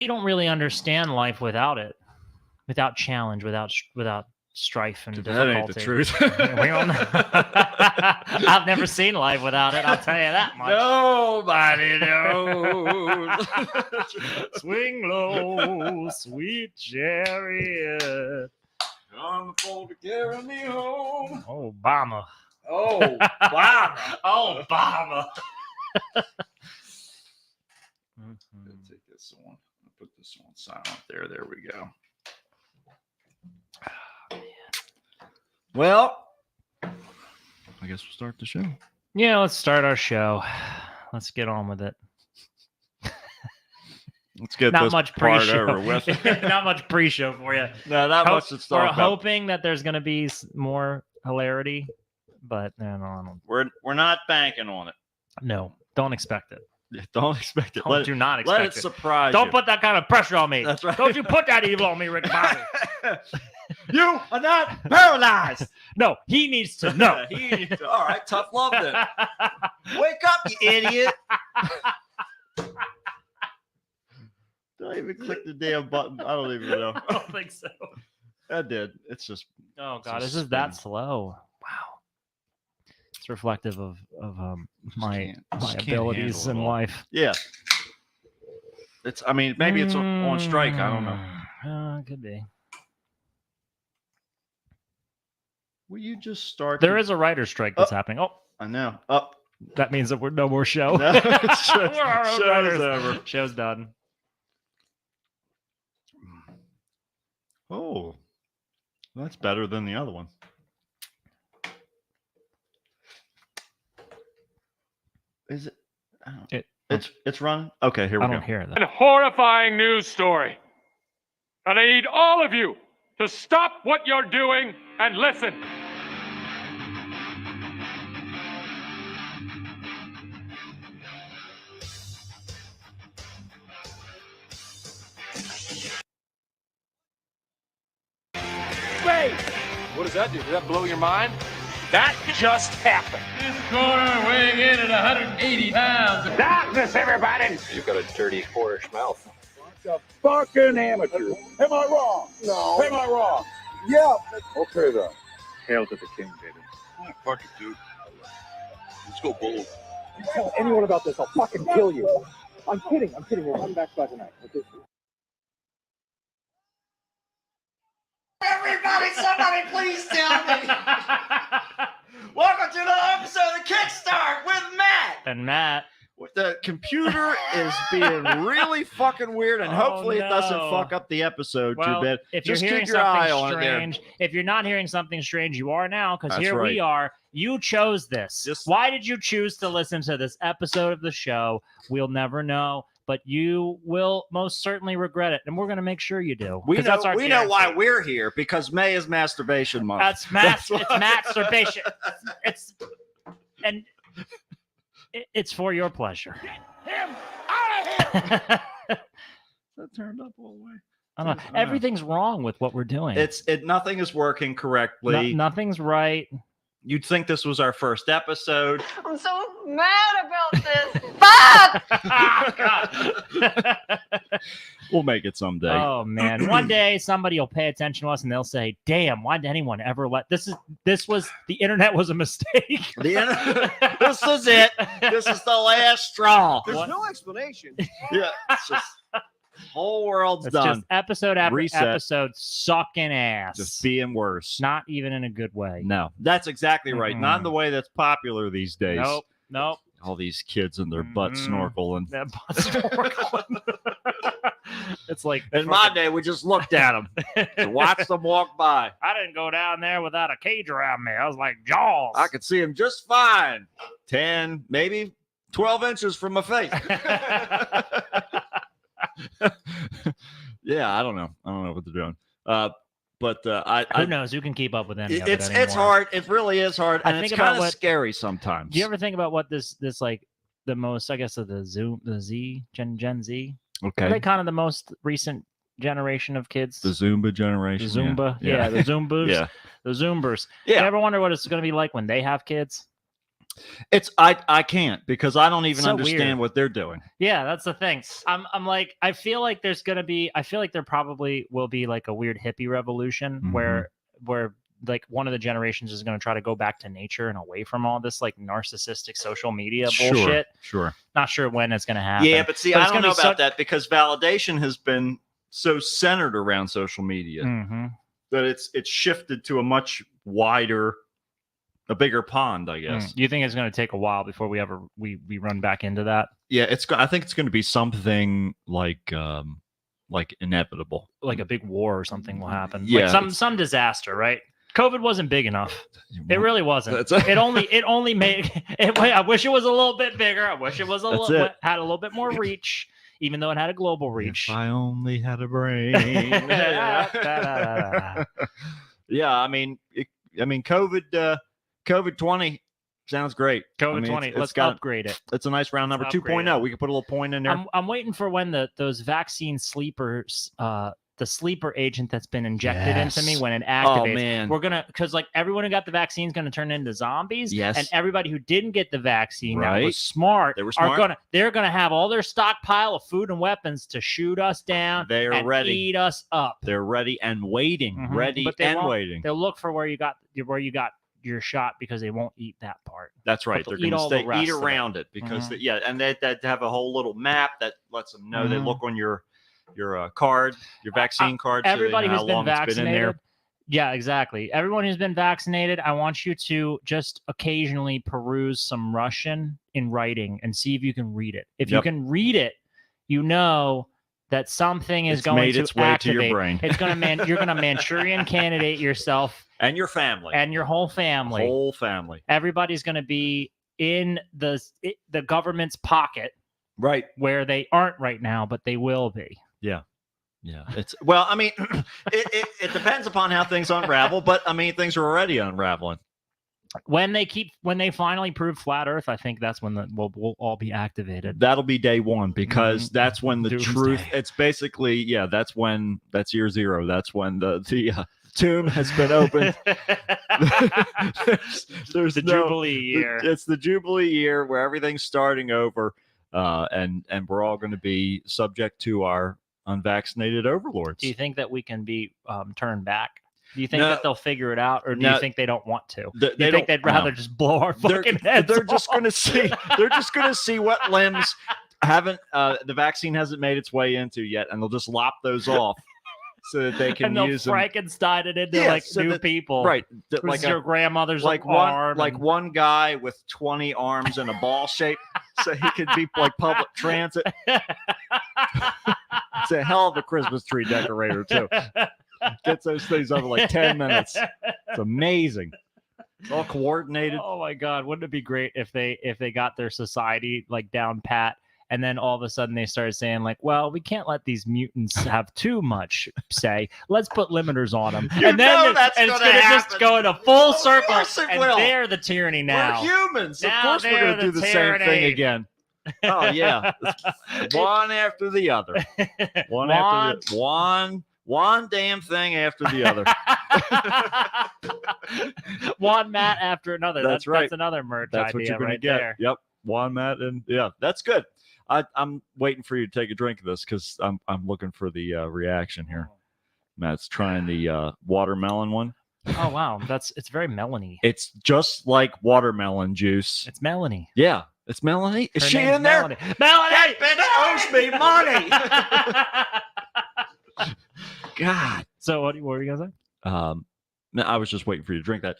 You don't really understand life without it, without challenge, without strife and difficulty. That ain't the truth. We don't I've never seen life without it. I'll tell you that much. Nobody knows. Swing low, sweet chariot. On the phone to carry me home. Obama. Oh, Obama. Obama. Let's take this one. I'll put this one silent there. There we go. Well, I guess we'll start the show. Yeah, let's start our show. Let's get on with it. Let's get Not this much part pre-show. over with. Not much pre-show for you. No, not much to We're start about. hoping that there's going to be more hilarity, but no, We're not banking on it. no, don't expect it. Don't expect it. Do not expect Let it surprise Don't you. put that kind of pressure on me. That's right. Don't you put that evil on me, Rick Bobby. You are not paralyzed. No, he needs to know. All right, tough love then. Wake up, you idiot. Don't even click the damn button. I don't even know. I don't think so. I did. It's just. Oh God, It's this just is that spin. slow. Wow. It's reflective of my can't abilities handle it in all. life. Yeah. It's. I mean, maybe it's on strike. I don't know. It could be. Will you just start? There is a writer's strike that's happening. Oh, I know. Up. that means that we're no more show. No, show's Writers. over. Show's done. Oh, that's better than the other one. Is it? I don't- It's running. Okay, here we I go. don't hear An that. horrifying news story. And I need all of you to stop what you're doing and listen. Wait! What does that do? Did that blow your mind? That just happened. This corner weighing in at 180 pounds. Darkness, everybody! You've got a dirty, whorish mouth. A fucking amateur. Am I wrong? No. Am I wrong? Yeah. Okay then. Hail to the king, baby. Fuck it, dude. Let's go bold. You tell anyone about this, I'll fucking kill you. I'm kidding. We'll come back by tonight. Okay. Everybody, somebody, please tell me. Welcome to the episode of Kickstart with Matt. And Matt. The computer is being really fucking weird, and hopefully it doesn't no. fuck up the episode Well, too bad. if Just you're hearing keep your eye something on it there. strange, if you're not hearing something strange, you are now, because That's here we right. are. You chose this. Why did you choose to listen to this episode of the show? We'll never know, but you will most certainly regret it, and we're going to make sure you do. We 'cause know, that's our we know why guarantee. we're here, because May is masturbation month. That's it's masturbation. It's and it's for your pleasure. Him out of here! That turned up all the way. I don't know. Everything's wrong with what we're doing. Nothing is working correctly. Nothing's right. You'd think this was our first episode. I'm so mad about this. Fuck! We'll make it someday. Oh man, one day somebody will pay attention to us and they'll say, "Damn, why did anyone ever let this was the internet was a mistake." This is it. This is the last straw. There's no explanation. Yeah, it's just whole world's It's done. just episode after Reset. episode sucking ass. Just being worse. Not even in a good way. No, that's exactly right. Not in the way that's popular these days. Nope. All these kids and their butt snorkeling. That butt snorkeling. It's like in my day, we just looked at them, watched them walk by. I didn't go down there without a cage around me. I was like Jaws. I could see them just fine. 10, maybe 12 inches from my face. Yeah, I don't know. I don't know what they're doing. Who knows? Who can keep up with any of it It's anymore? hard. It really is hard, I and think it's about kind of what- scary sometimes. Do you ever think about what this like the most? I guess of the Gen Z. Okay. Are they kind of the most recent generation of kids? The Zumba generation. The Zumba, yeah, the Zumbas, Yeah. the Zumbers. Yeah. You ever wonder what it's going to be like when they have kids? I can't because I don't even So understand weird. what they're doing. Yeah, that's the thing. I'm like, I feel like there probably will be like a weird hippie revolution Mhm. where like one of the generations is going to try to go back to nature and away from all this like narcissistic social media bullshit. Sure. Not sure when it's going to happen. Yeah, but see, But I it's don't gonna know be about that because validation has been so centered around social media Mhm. that it's shifted to a bigger pond, I guess. You think it's going to take a while before we run back into that? Yeah, I think it's going to be something like inevitable. Like a big war or something will happen. Yeah, like some disaster, right? COVID wasn't big enough. It really wasn't. That's- It only made it. I wish it was a little bit bigger. I wish it was That's it. had a little bit more reach, even though it had a global reach. If I only had a brain. Yeah, I mean, COVID 20 sounds great. COVID I mean, 20. it's Let's got- upgrade it. It's a nice round number Let's upgrade 2.0. We could put a little point in there. I'm waiting for when those vaccine sleepers, the sleeper agent that's been injected into me, Yes. when it Oh activates. man, We're gonna, because like everyone who got the vaccine is gonna turn into zombies. Yes. And everybody who didn't get the vaccine that Right. was smart, They were smart. they're gonna have all their stockpile of food and weapons to shoot us down. They are and ready. Eat us up. They're ready and waiting. Mhm. Ready But they and won't- waiting. They'll look for where you got your shot because they won't eat that part. That's right. they'll They're eat going to all the stay rest eat of it. around it because Mhm. and they have a whole little map that lets them know. They Mhm. look on your card, your vaccine card. so they Everybody know who's how been long it's been in vaccinated. there. Yeah, exactly. Everyone who's been vaccinated, I want you to just occasionally peruse some Russian in writing and see if you can read it. If you Yep. can read it, you know that something is It's going made to its way to activate. your brain. It's you're gonna Manchurian candidate yourself And your family. and your whole family. Whole family. Everybody's gonna be in the government's pocket Right. where they aren't right now, but they will be. Yeah. It's well, I mean, it depends upon how things unravel, but I mean, things are already unraveling. When they finally prove flat Earth, I think that's when we'll all be activated. That'll be day one because that's when the Doomsday. truth. It's basically that's year zero. That's when the tomb has been opened. there's the no- Jubilee year. It's the Jubilee year where everything's starting over, and we're all going to be subject to our unvaccinated overlords. Do you think that we can be turned back? Do you think No. that they'll figure it out, or do No. you think they don't want to? They You think they'd rather just blow our fucking heads They're just off? going to see. They're just going to see what limbs haven't the vaccine hasn't made its way into yet, and they'll just lop those off so that they can and they'll use them. Frankenstein it into Yeah, like so new that- people, Right, Like your grandmother's like arm one guy with 20 arms in a ball shape, so he could be like public transit. It's a hell of a Christmas tree decorator too. Gets those things over like 10 minutes. It's amazing. It's all coordinated. Oh my god, wouldn't it be great if they got their society like down pat, and then all of a sudden they started saying like, well, we can't let these mutants have too much say. Let's put limiters on them. You and then know it's that's gonna gonna just happen. go in a full Of circle, course it and will. they're the tyranny now. We're humans. Of Now course we're they're going to do the the same thing tyranny. again. Oh yeah. One after the other. One after the one damn thing after the other. One mat after another. That's right. That's another merch That's what idea you're going right to get. there. Yep. One Matt, and that's good. I'm waiting for you to take a drink of this because I'm looking for the reaction here. Matt's trying the watermelon one. Oh wow, it's very Melanie. It's just like watermelon juice. It's Melanie. Yeah, it's Melanie. Is Her she name's in there? Melanie. Melanie! That bitch owes me money. God. So what were you gonna say? No, I was just waiting for you to drink that.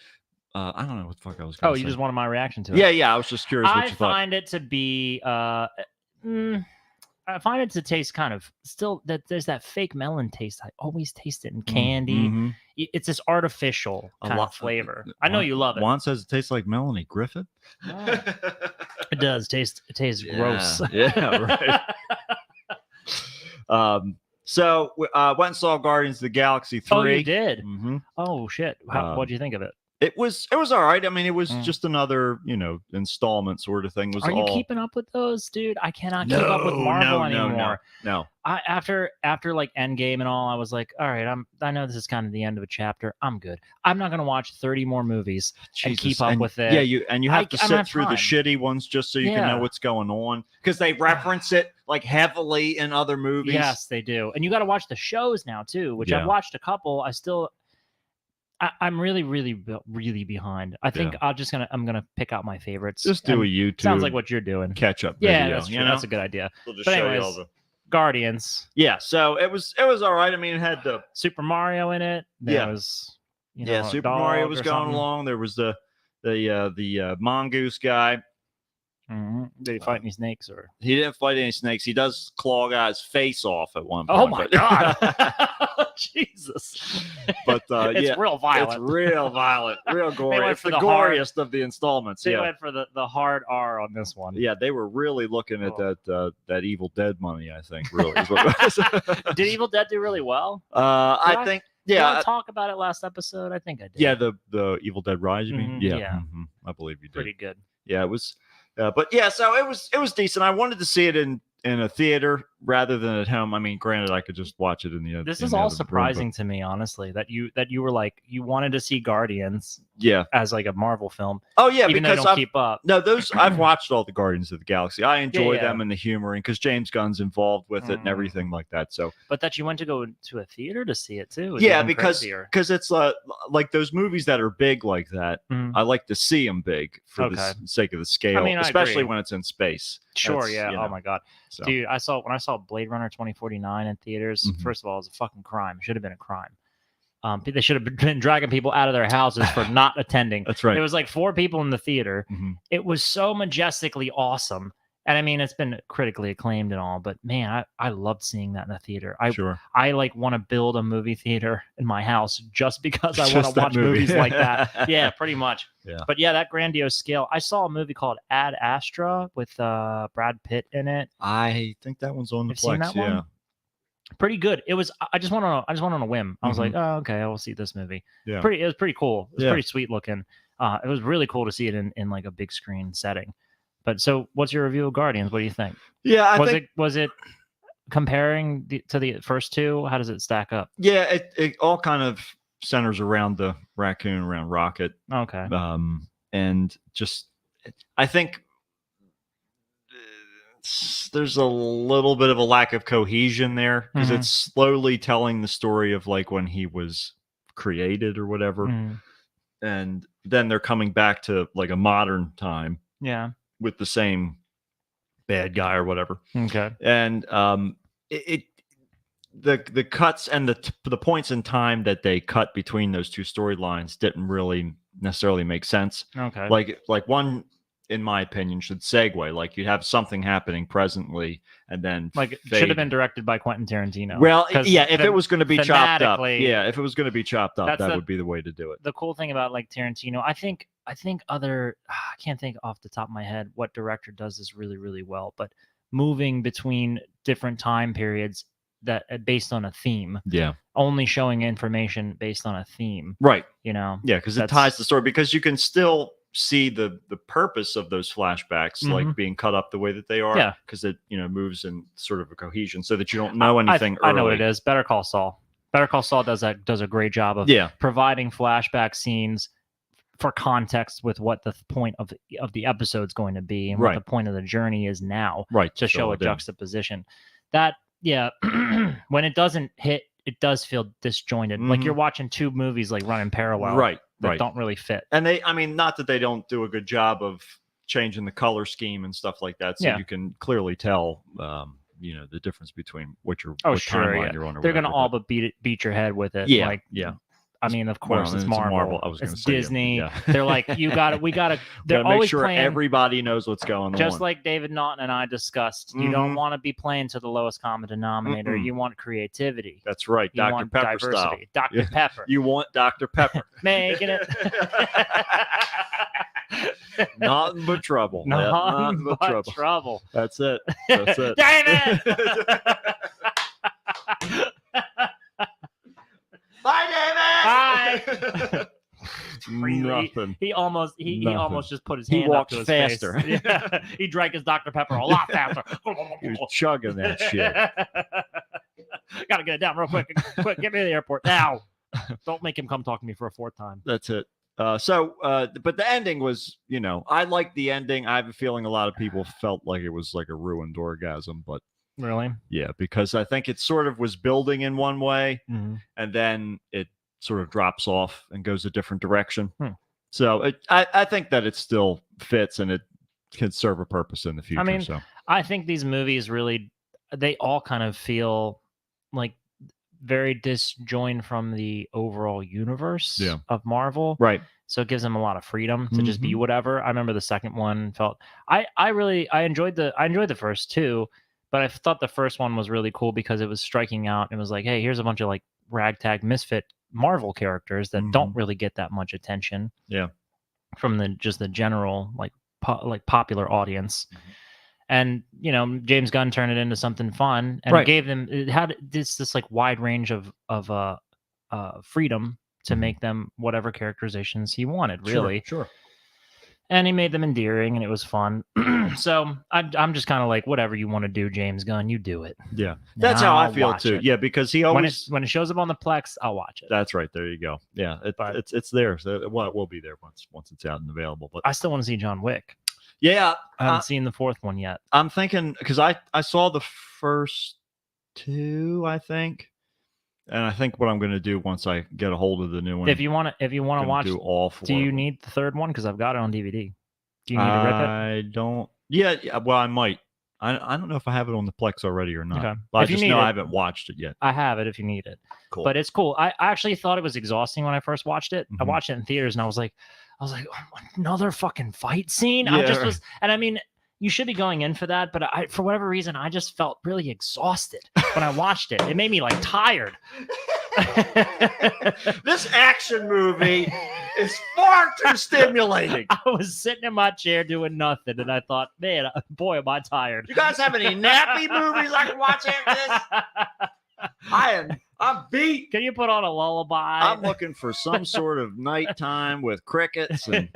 I don't know what the fuck I was going Oh, to you say. just wanted my reaction to it. Yeah. I was just curious what I you thought. find it to be I find it to taste kind of still that there's that fake melon taste. I always taste it in candy. Mhm. It's this artificial A kind lot- of flavor. I know Juan- you love it. Juan says it tastes like Melanie Griffith. It does taste. It tastes gross. Yeah, right. So went and saw Guardians of the Galaxy 3. Oh, you did. Mhm. Oh shit! What'd you think of it? It was all right. I mean, it was Mm. just another, installment sort of thing. Was Are you all keeping up with those, dude? I cannot keep up with Marvel anymore. No. After like Endgame and all, I was like, all right, I know this is kind of the end of a chapter. I'm good. I'm not gonna watch 30 more movies and keep up with it. Yeah, you have to I don't sit have through the time. shitty ones just so you can know Yeah. what's going on because they reference it like heavily in other movies. Yes, they do. And you got to watch the shows now too, which Yeah. I've watched a couple. I'm really, really, really behind. I think I'm gonna pick out my favorites. Just do and a YouTube. Sounds like what you're doing. catch up video. Yeah, that's true. That's a good idea. We'll just But show you anyways, all the. Guardians, Yeah, so it was all right. I mean, it had the Super Mario in it. There Yeah. was, yeah, a Super Mario dog was or going something. along. There was the mongoose guy. Mhm. Did he fight any snakes or? He didn't fight any snakes. He does claw a guy's face off at one Oh point. my but- god! Jesus. But it's yeah, real violent. it's real violent, real gory. went It's for the the hard- goriest of the installments. They Yeah, went for the hard R on this one. yeah, they were really looking at Oh. that Evil Dead money. I think really. Is what it was. Did Evil Dead do really well? I think Did yeah, I talk about it last episode? I think I did. yeah. The Evil Dead Rise. You mean? Mhm, Yeah, yeah. I believe you did. Pretty good. Yeah, it was. But yeah, so it was decent. I wanted to see it in a theater rather than at home. I mean, granted, I could just watch it in the. This in is the all other room, but- surprising to me, honestly, that you were like you wanted to see Guardians Yeah. as like a Marvel film, Oh yeah, even though they because don't I've, keep up. no, those I've watched all the Guardians of the Galaxy. I enjoy yeah. them and the humor, and because James Gunn's involved with it and Mm. everything like that. So But that you went to go to a theater to see it too. Is yeah, even because crazier. it's like those movies that are big like that. Mm. I like to see them big for the Okay. sake of the scale, mean, I especially agree. when it's in space. Sure, That's, yeah. you Oh know, my god, so. dude! when I saw Blade Runner 2049 in theaters. Mhm. First of all, it was a fucking crime. It should have been a crime. They should have been dragging people out of their houses for not attending. That's right. There was like 4 people in the theater. Mhm. It was so majestically awesome. And I mean, it's been critically acclaimed and all, but man, I loved seeing that in the theater. Sure. I like want to build a movie theater in my house just because I want Just to that watch movie. movies like that. Yeah, pretty much. Yeah. But yeah, that grandiose scale. I saw a movie called Ad Astra with Brad Pitt in it. I think that one's on the You've seen Plex. that one? Yeah. Pretty good. It was. I just went on a whim. I was like, oh, okay, I will see this movie. Yeah. It was pretty cool. It was Yeah. pretty sweet looking. It was really cool to see it in like a big screen setting. But so, what's your review of Guardians? What do you think? Yeah, I think. Was it comparing to the first two? How does it stack up? Yeah, it all kind of centers around the raccoon, around Rocket. Okay. And just I think there's a little bit of a lack of cohesion there because Mhm. it's slowly telling the story of like when he was created or whatever, Mm, and then they're coming back to like a modern time yeah. with the same bad guy or whatever. Okay. And the cuts and the points in time that they cut between those two storylines didn't really necessarily make sense. Okay. Like one, in my opinion, should segue. Like you'd have something happening presently, and then Like it fade. should have been directed by Quentin Tarantino. Well, 'Cause yeah, if it was going to be chopped up, thematically- yeah, if it was going to be chopped up, That's that the- would be the way to do it. the cool thing about like Tarantino, I think I can't think off the top of my head what director does this really, really well, but moving between different time periods that based on a theme, Yeah, only showing information based on a theme, right. you know. Yeah, because it That's- ties the story. Because you can still see the purpose of those flashbacks, like Mhm. being cut up the way that they are. Yeah. because it moves in sort of a cohesion, so that you don't know anything. I know what it early. is. Better Call Saul. Better Call Saul does a great job of Yeah, providing flashback scenes for context with what the point of the episode's going to be and Right. what the point of the journey is now right. to show a it in. juxtaposition. That yeah, when it doesn't hit, it does feel disjointed. Like Mhm. you're watching two movies like running parallel, Right, that right. don't really fit. And I mean, not that they don't do a good job of changing the color scheme and stuff like that, so Yeah. you can clearly tell, the difference between what Oh, what sure, timeline yeah. you're on. Or They're gonna whatever, all but- but beat your head with it. Yeah, like yeah. I mean, of Well, course, it's it's a Marvel. I was gonna It's say, yeah, Disney. yeah. They're like, we gotta. They're Gotta make always sure playing. everybody knows what's going on. Just like David Naughton and I discussed, you don't Mhm. want to be playing to the lowest common denominator. Mm-mm. You want creativity. That's right, You Dr. want Pepper diversity. style. Dr. Yeah. Pepper. You want Dr. Pepper. Making it. Nothing but trouble. Yeah, Nothing but trouble. That's it. That's it. David! Bye, David. Bye. crazy. Nothing. He almost he Nothing. almost just put his He hand up walked to his faster. face. Yeah. He drank his Dr. Pepper a lot faster. He was chugging that shit. Gotta get it down real quick. Quick, get me to the airport now. Don't make him come talk to me for a fourth time. That's it. But the ending was, I liked the ending. I have a feeling a lot of people felt like it was like a ruined orgasm, but Really? yeah, because I think it sort of was building in one way Mm-hmm. and then it sort of drops off and goes a different direction. Hmm. I think that it still fits and it can serve a purpose in the future. mean, so I think these movies really, they all kind of feel like very disjoined from the overall universe Yeah. of Marvel. right. So it gives them a lot of freedom to just be whatever. I remember the second one felt I enjoyed the first two, but I thought the first one was really cool because it was striking out. It was like, hey, here's a bunch of like ragtag misfit Marvel characters that don't really get that much attention. Yeah. From the general like popular audience. And James Gunn turned it into something fun and Right. it had this like wide range of freedom to make them whatever characterizations he wanted, really. Sure. And he made them endearing, and it was fun. So I'm just kind of like, whatever you want to do, James Gunn, you do it. Yeah. That's how I'll I feel watch too. it. Yeah, because he When always it when it shows up on the Plex, I'll watch it. That's right. There you go. Yeah, But- it's there. So it will be there once it's out and available. But I still want to see John Wick. yeah, I haven't seen the fourth one yet. I'm thinking because I saw the first two, I think, and I think what I'm going to do once I get a hold of the new one. If you want to watch, do all four. do of you them. need the third one? Because I've got it on DVD. Do you need to rip it? I don't. Yeah. Well, I might. I don't know if I have it on the Plex already or not. Okay. But I If you just need know it- I haven't watched it yet. I have it if you need it. Cool. But it's cool. I actually thought it was exhausting when I first watched it. I Mhm. watched it in theaters and I was like, oh, another fucking fight scene. I just Yeah. was, and I mean, you should be going in for that, but for whatever reason, I just felt really exhausted when I watched it. It made me like tired. This action movie is far too stimulating. I was sitting in my chair doing nothing, and I thought, man, boy, am I tired. You guys have any nappy movies I can watch after this? I'm beat. Can you put on a lullaby? I'm looking for some sort of nighttime with crickets and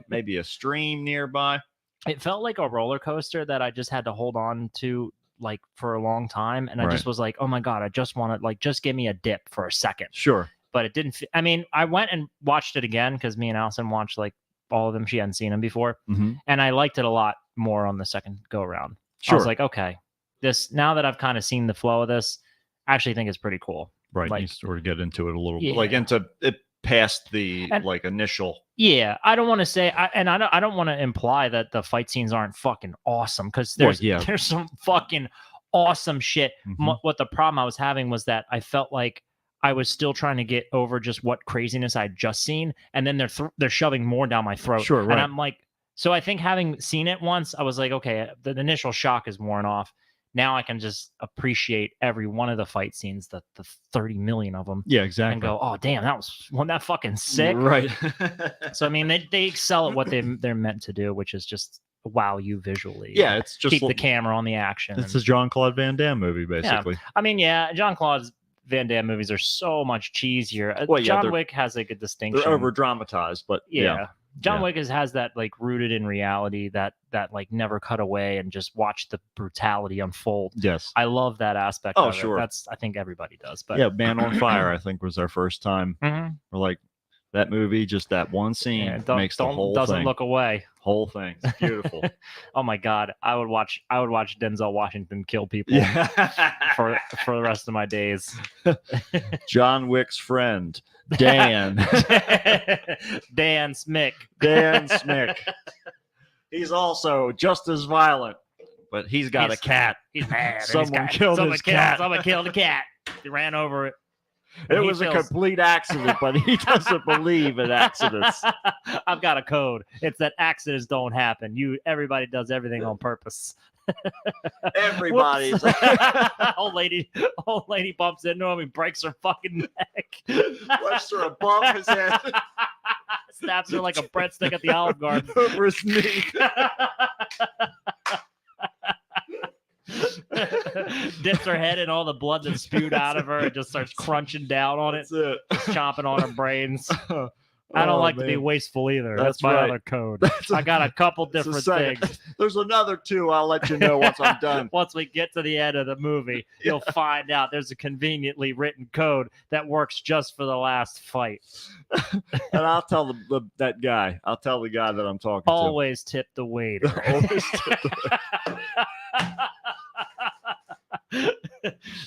maybe a stream nearby. It felt like a roller coaster that I just had to hold on to like for a long time, and I just Right. was like, oh my god, I just want to like just give me a dip for a second. Sure. But it didn't. I mean, I went and watched it again because me and Allison watched like all of them. She hadn't seen them before, Mm-hmm. and I liked it a lot more on the second go around. Sure. I was like, okay, this now that I've kind of seen the flow of this, I actually think it's pretty cool. Right. like- you sort of get into it a little bit, Yeah. like into it past the And- like initial. Yeah, I don't want to say, I don't want to imply that the fight scenes aren't fucking awesome because Well, there's yeah. there's some fucking awesome shit. Mhm. What the problem I was having was that I felt like I was still trying to get over just what craziness I'd just seen, and then they're shoving more down my throat. Sure, right. And I'm like, so I think having seen it once, I was like, okay, the initial shock is worn off. Now I can just appreciate every one of the fight scenes, the 30 million of them, Yeah, exactly. and go, oh damn, wasn't that fucking sick? Right. So I mean, they excel at what they're meant to do, which is just wow you visually. Yeah, it's just keep the camera on the action. It's and- a Jean-Claude Van Damme movie, basically. I mean, yeah, Jean-Claude Van Damme movies are so much cheesier. Well, yeah, John they're- Wick has like a distinction. They're over dramatized, but Yeah. John yeah. Wick has that like rooted in reality that like never cut away and just watch the brutality unfold. Yes. I love that aspect. Oh, of sure. It. I think everybody does. But Yeah, Man on Fire, I think, was our first time. Mhm. We're like, that movie, just that one scene Yeah, makes the whole doesn't thing. look away. Whole thing. It's beautiful. Oh my god, I would watch Denzel Washington kill people yeah. for the rest of my days. John Wick's friend, Dan. Dan Smick. Dan Smick. He's also just as violent, but he's got a He's- cat. He's mad. and Someone killed his cat. Someone killed a cat. He ran over it. It He was a feels- complete accident, but he doesn't believe in accidents. I've got a code. It's that accidents don't happen. Everybody does everything on purpose. Everybody's Whoops. old lady bumps into him. He breaks her fucking neck. lifts her above his head Snaps her like a breadstick at the Olive Garden. over his knee. Dips her head in all the blood that spewed out of her and just starts crunching down on it, That's it. chomping on her brains. I don't Oh, like to be man. wasteful either. That's That's my right. other code. That's I got a couple that's the different second. things. There's another 2. I'll let you know once I'm done. Once we get to the end of the movie, you'll find out there's a conveniently written code that works just for the last fight. And I'll tell that guy. I'll tell the guy that I'm talking Always tip the waiter. to. Always tip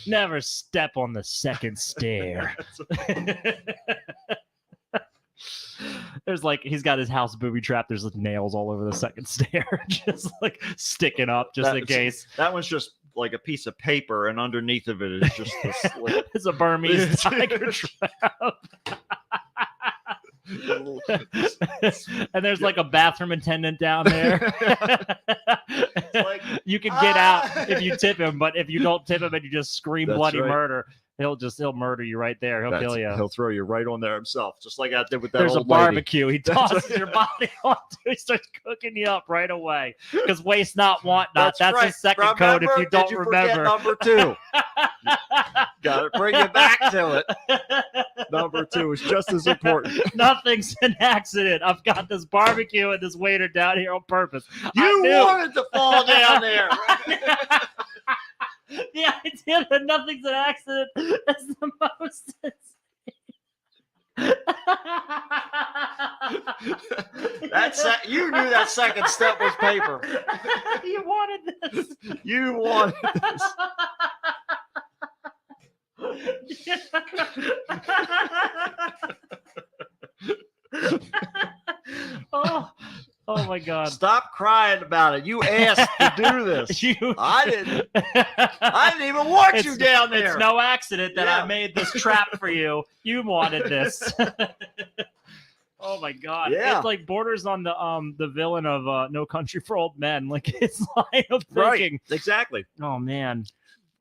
Never step on the second stair. There's like he's got his house booby trapped. There's like nails all over the second stair, just like sticking up just in case. That one's just like a piece of paper, and underneath of it is just a slit. It's a Burmese tiger trap. And there's like a bathroom attendant down there. like, you can get out if you tip him, but if you don't tip him and you just scream That's bloody right. murder, he'll murder you right there. He'll kill you. He'll throw you right on there himself, just like I did with that There's a old lady. barbecue. He tosses your body onto. He starts cooking you up right away. Because waste not, want not. That's right. the second code. If Remember? you don't Did you forget remember, number 2. Got to bring you back to it. Number 2 is just as important. nothing's an accident. I've got this barbecue and this waiter down here on purpose. You knew. wanted to fall down there. The idea that nothing's an accident is the most. You knew that second step was paper. You wanted this. You wanted this. Oh my God. Stop crying about it. You asked to do this. I didn't even want you down there. It's no accident that Yeah. I made this trap for you. You wanted this. Oh my God. Yeah. It's like borders on the villain of No Country for Old Men. Like his line of Right. thinking. Exactly. Oh man.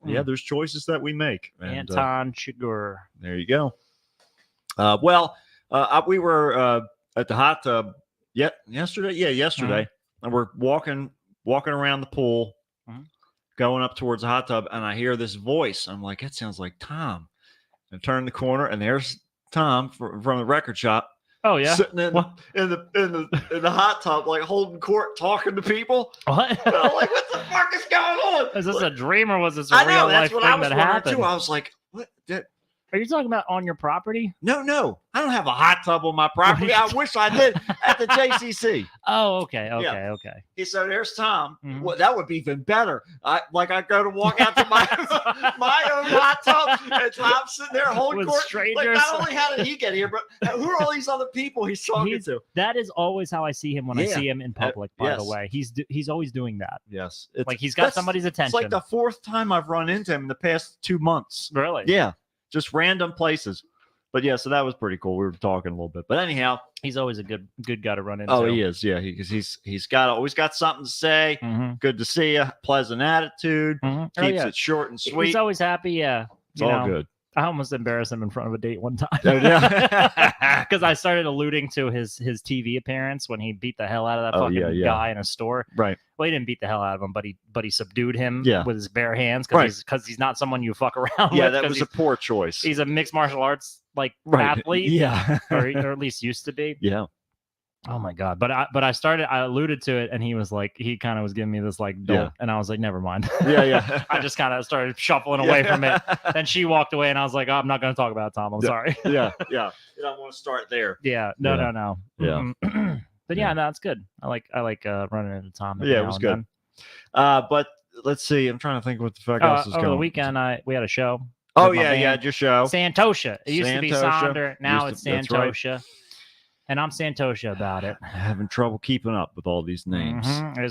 Yeah, there's choices that we make. And, Anton Chigurh. there you go. We were at the hot tub yesterday. Yeah, yesterday. And we're walking around the pool, going up towards the hot tub, and I hear this voice. I'm like, that sounds like Tom. And turn the corner, and there's Tom from the record shop. Oh yeah. Sitting in the hot tub, like holding court, talking to people. What? And I'm like, what the fuck is going on? Is this a dream or was this a I real know, life that's what thing I was that wondering happened? too. I was like, what? Are you talking about on your property? No, I don't have a hot tub on my property. I wish I did at the JCC. Oh, okay. Yeah. Okay. So there's Tom. Mhm. Well, that would be even better. I go to walk out to my own hot tub, and Tom's sitting there holding With court. strangers. Like, not only how did he get here, but who are all these other people he's talking to? That is always how I see him when I Yeah. see him in public. By the yes. way, he's always doing that. Yes, Like he's got somebody's It's attention. like the 4th time I've run into him in the past 2 months. Really? Yeah, just random places. But yeah, so that was pretty cool. We were talking a little bit, but anyhow, He's always a good guy to run into. oh, he is. Yeah, he's always got something to say. Mhm. Good to see you. Pleasant attitude. Mhm. Oh, Keeps yeah. it short and sweet. He's always happy. Yeah. It's all good. I almost embarrassed him in front of a date one time. Oh, yeah. Because I started alluding to his TV appearance when he beat the hell out of that Oh, fucking yeah, yeah. guy in a store. Right. Well, he didn't beat the hell out of him, but he subdued him Yeah. with his bare hands Right. because he's not someone you fuck around Yeah, with. that 'cause was a poor choice. he's a mixed martial arts Right. athlete, Yeah. or at least used to be. Yeah. Oh my God. But I alluded to it and he was like, he kind of was giving me this like, don't. Yeah. And I was like, never mind. Yeah, yeah. I just kind of started shuffling away from it. Then she walked away and I was like, oh, I'm not going to talk about it, Tom. I'm Yeah. sorry. Yeah. Yeah. You don't want to start there. Yeah. Yeah. No. Yeah. Mm-mm. But yeah, Yeah. no, it's good. I like running into Tom. every Yeah, it now was and good. then. But let's see. I'm trying to think what the fuck else is Over going. the weekend, we had a show. Oh with my yeah, band. yeah, your show. Santosha. It used to be Santosha. Sonder. Now Used it's to- that's right. Santosha. And I'm Santosha about it. Having trouble keeping up with all these names.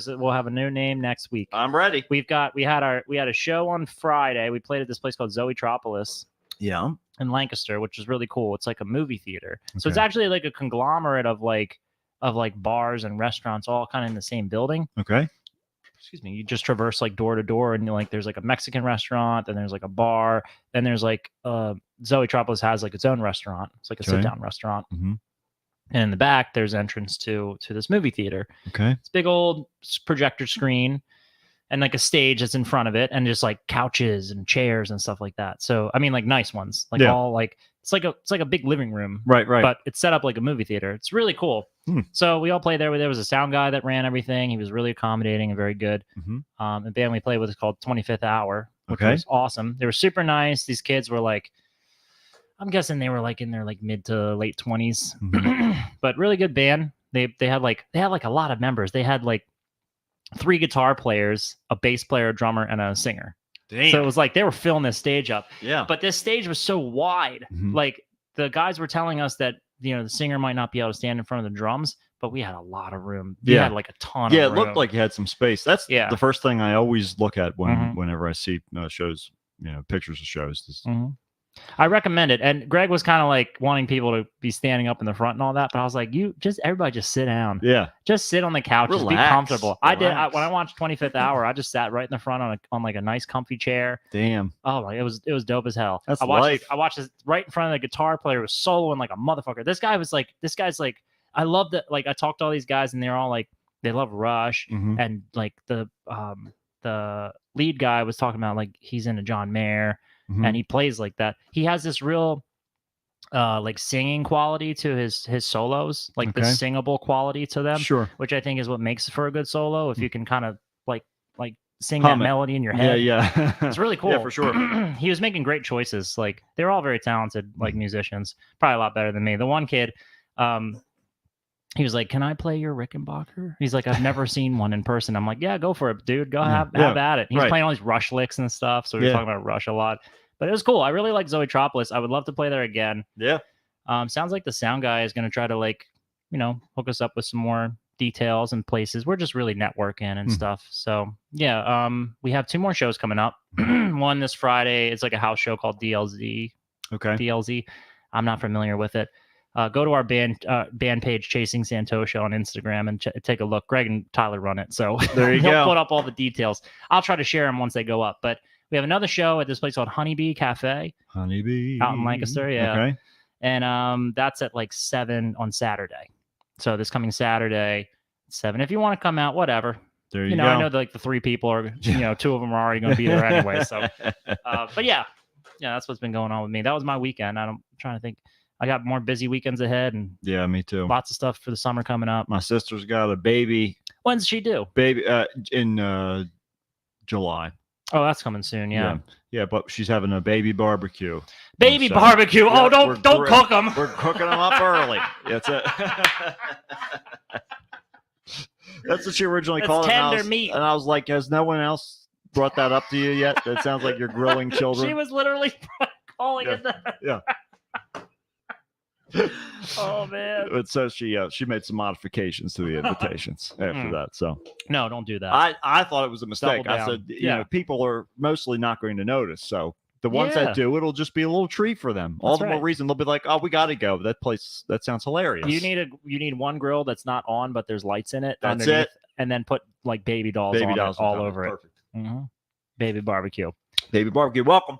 We'll have a new name next week. I'm ready. We had a show on Friday. We played at this place called Zoetropolis Yeah. in Lancaster, which is really cool. It's like a movie theater. So it's Okay. actually like a conglomerate of bars and restaurants all kind of in the same building. Okay. Excuse me. You just traverse like door to door and like there's like a Mexican restaurant, then there's like a bar, then there's like Zoetropolis has like its own restaurant. It's like a Okay. sit down restaurant. Mhm. And in the back there's entrance to this movie theater. Okay. It's big old projector screen and like a stage that's in front of it and just like couches and chairs and stuff like that. So I mean like nice ones, like Yeah. all like it's like a big living room, Right. but it's set up like a movie theater. It's really cool. Hmm. So we all played there. There was a sound guy that ran everything. He was really accommodating and very good. The band we played with is called 25th Hour, which was awesome. They were super nice. These kids were like, I'm guessing they were like in their like mid to late 20s, but really good band. They had like a lot of members. They had like 3 guitar players, a bass player, a drummer, and a singer. Damn. So it was like they were filling this stage up. Yeah. But this stage was so wide. Like the guys were telling us that, the singer might not be able to stand in front of the drums, but we had a lot of room. We had like a ton of room. Yeah, it looked like you had some space. That's the first thing I always look at whenever I see shows, pictures of shows. I recommend it. And Greg was kind of like wanting people to be standing up in the front and all that, but I was like, everybody just sit down. Yeah. Just sit on the couch. Just be comfortable. Relax. When I watched 25th Hour, I just sat right in the front on like a nice comfy chair. Damn. Oh, it was dope as hell. That's I watched life. I watched this right in front of the guitar player was soloing like a motherfucker. This guy's like, I love that. Like I talked to all these guys and they're all like, they love Rush. And like the lead guy was talking about like, he's into John Mayer. And he plays like that. He has this real like singing quality to his solos, like the singable quality to them. Sure. Which I think is what makes for a good solo. If you can kind of like sing that melody in your head. Yeah. It's really cool. Yeah, for sure. He was making great choices. Like they're all very talented, like musicians, probably a lot better than me. The one kid, he was like, "Can I play your Rickenbacker?" He's like, "I've never seen one in person." I'm like, "Yeah, go for it, dude. Go have at it." He's playing all these Rush licks and stuff, so we were talking about Rush a lot. But it was cool. I really like Zoetropolis. I would love to play there again. Yeah. Sounds like the sound guy is going to try to like, hook us up with some more details and places. We're just really networking and stuff. So yeah, we have 2 more shows coming up. One this Friday. It's like a house show called DLZ. Okay. DLZ. I'm not familiar with it. Go to our band page, Chasing Santosha, on Instagram and take a look. Greg and Tyler run it, so there you he'll go. put up all the details. I'll try to share them once they go up. But we have another show at this place called Honeybee Cafe. Honeybee out in Lancaster, yeah. Okay. And that's at like 7 on Saturday. So this coming Saturday, 7. If you want to come out, whatever. There you go. I know that like the 3 people are, 2 of them are already going to be there anyway. So, but yeah, that's what's been going on with me. That was my weekend. I'm trying to think. I got more busy weekends ahead, and yeah, me too. Lots of stuff for the summer coming up. My sister's got a baby. When's she due? Baby in July. Oh, that's coming soon. Yeah. But she's having a baby barbecue. Baby barbecue. Oh, don't cook them. We're cooking them up early. That's it. That's what she originally called it. Tender meat. And I was like, has no one else brought that up to you yet? That sounds like you're grilling children. She was literally calling it that. Yeah. Oh man! But so she made some modifications to the invitations after that. So no, don't do that. I thought it was a mistake. I said, people are mostly not going to notice. So the ones that do, it'll just be a little treat for them. All the more reason they'll be like, oh, we got to go. That place, that sounds hilarious. You need one grill that's not on, but there's lights in it. That's underneath, it. And then put like baby dolls all over it. Perfect. Baby barbecue. Baby barbecue. Welcome.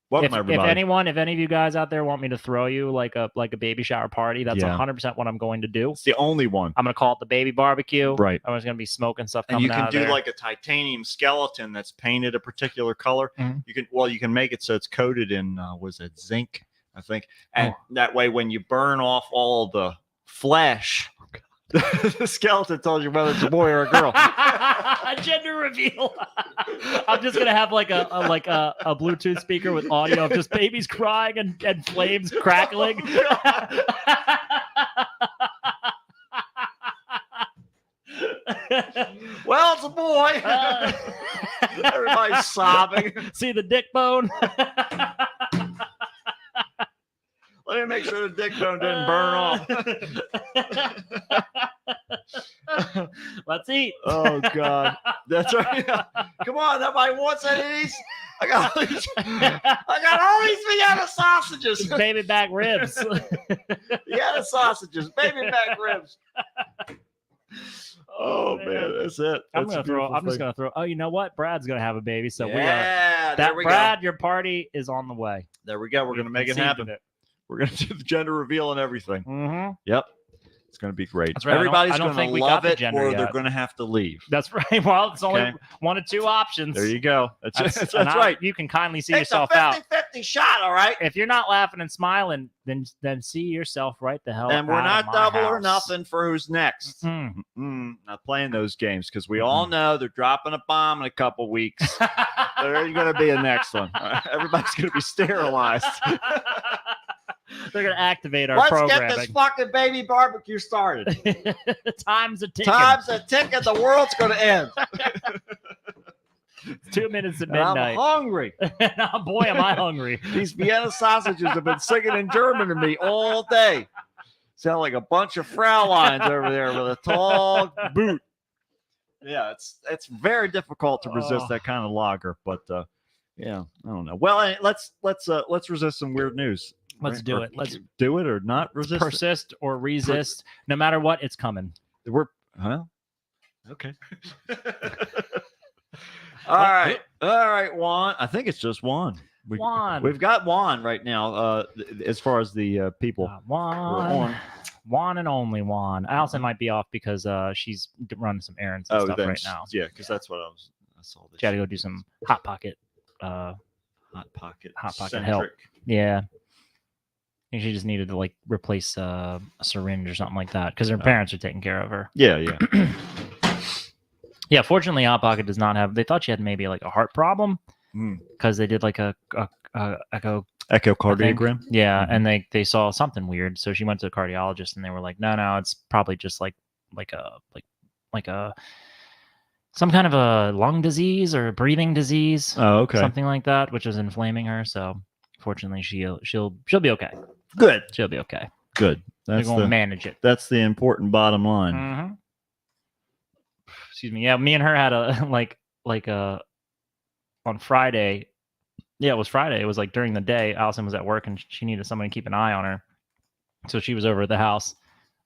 Welcome, everybody. If any of you guys out there want me to throw you like a baby shower party, that's 100% what I'm going to do. It's the only one. I'm going to call it the baby barbecue. Right. I'm just going to be smoking stuff and coming you can out do of there. like a titanium skeleton that's painted a particular color. Mm-hmm. You can make it so it's coated in was it zinc, I think, and that way when you burn off all the flesh, the skeleton tells you whether it's a boy or a girl. Gender reveal. I'm just gonna have like a Bluetooth speaker with audio of just babies crying and flames crackling. Well, it's a boy. Everybody's sobbing. See the dick bone. Let me make sure the dick bone didn't burn off. Let's eat. Oh God, that's right. Come on, nobody wants any of these. I got all these Vienna sausages. Baby back ribs. Vienna sausages, baby back ribs. Oh man, that's it. I'm just gonna throw. Oh, you know what? Brad's gonna have a baby, so Brad, your party is on the way. There we go. We're gonna make it happen. We're gonna do the gender reveal and everything. Mm-hmm. Yep. It's going to be great. That's right. Everybody's I don't going think to we love got the it, gender or they're yet. going to have to leave. That's right. Well, it's only Okay. one of two options. There you go. That's and right. You can kindly see It's yourself a out. 50-50 shot, all right? If you're not laughing and smiling, then see yourself right the hell. And we're out not of my double or house. nothing for who's next. Mm. Not playing those games because we all know they're dropping a bomb in a couple weeks. There's going to be a next one. Everybody's going to be sterilized. They're gonna activate our Let's programming. get this fucking baby barbecue started. Time's a ticking. Time's a ticking. The world's going to end. 2 minutes at And I'm midnight. hungry. Oh, boy, am I hungry. These Vienna sausages have been singing in German to me all day. Sound like a bunch of Fraulines over there with a tall boot. Yeah, it's very difficult to resist Oh. that kind of lager, but yeah, I don't know. Well, let's resist some weird news. Let's Right? do Or it. Let's do it or not resist it. persist or resist. No matter what, it's coming. Okay. All right, Juan. I think it's just Juan. Juan. We've got Juan right now. As far as the people. Juan. Juan and only Juan. Allison might be off because she's running some errands and stuff then right now. Yeah, because that's what I saw. This She had to go do some hot pocket. hot pocket help. centric. Yeah. I think she just needed to like replace a syringe or something like that because her parents are taking care of her. Yeah, yeah. Yeah, fortunately, Hot Pocket does not have. They thought she had maybe like a heart problem Mm. because they did like a echo. Echocardiogram. Yeah, Mhm. and they saw something weird, so she went to a cardiologist, and they were like, no, it's probably just like a some kind of a lung disease or a breathing disease, Oh, okay. something like that, which was inflaming her. So fortunately, she'll be okay. Good. She'll be okay. Good. They're That's going to the manage it. that's the important bottom line. Mm-hmm. Excuse me. Yeah, me and her had a like on Friday. Yeah, it was Friday. It was like during the day. Allison was at work and she needed somebody to keep an eye on her, so she was over at the house.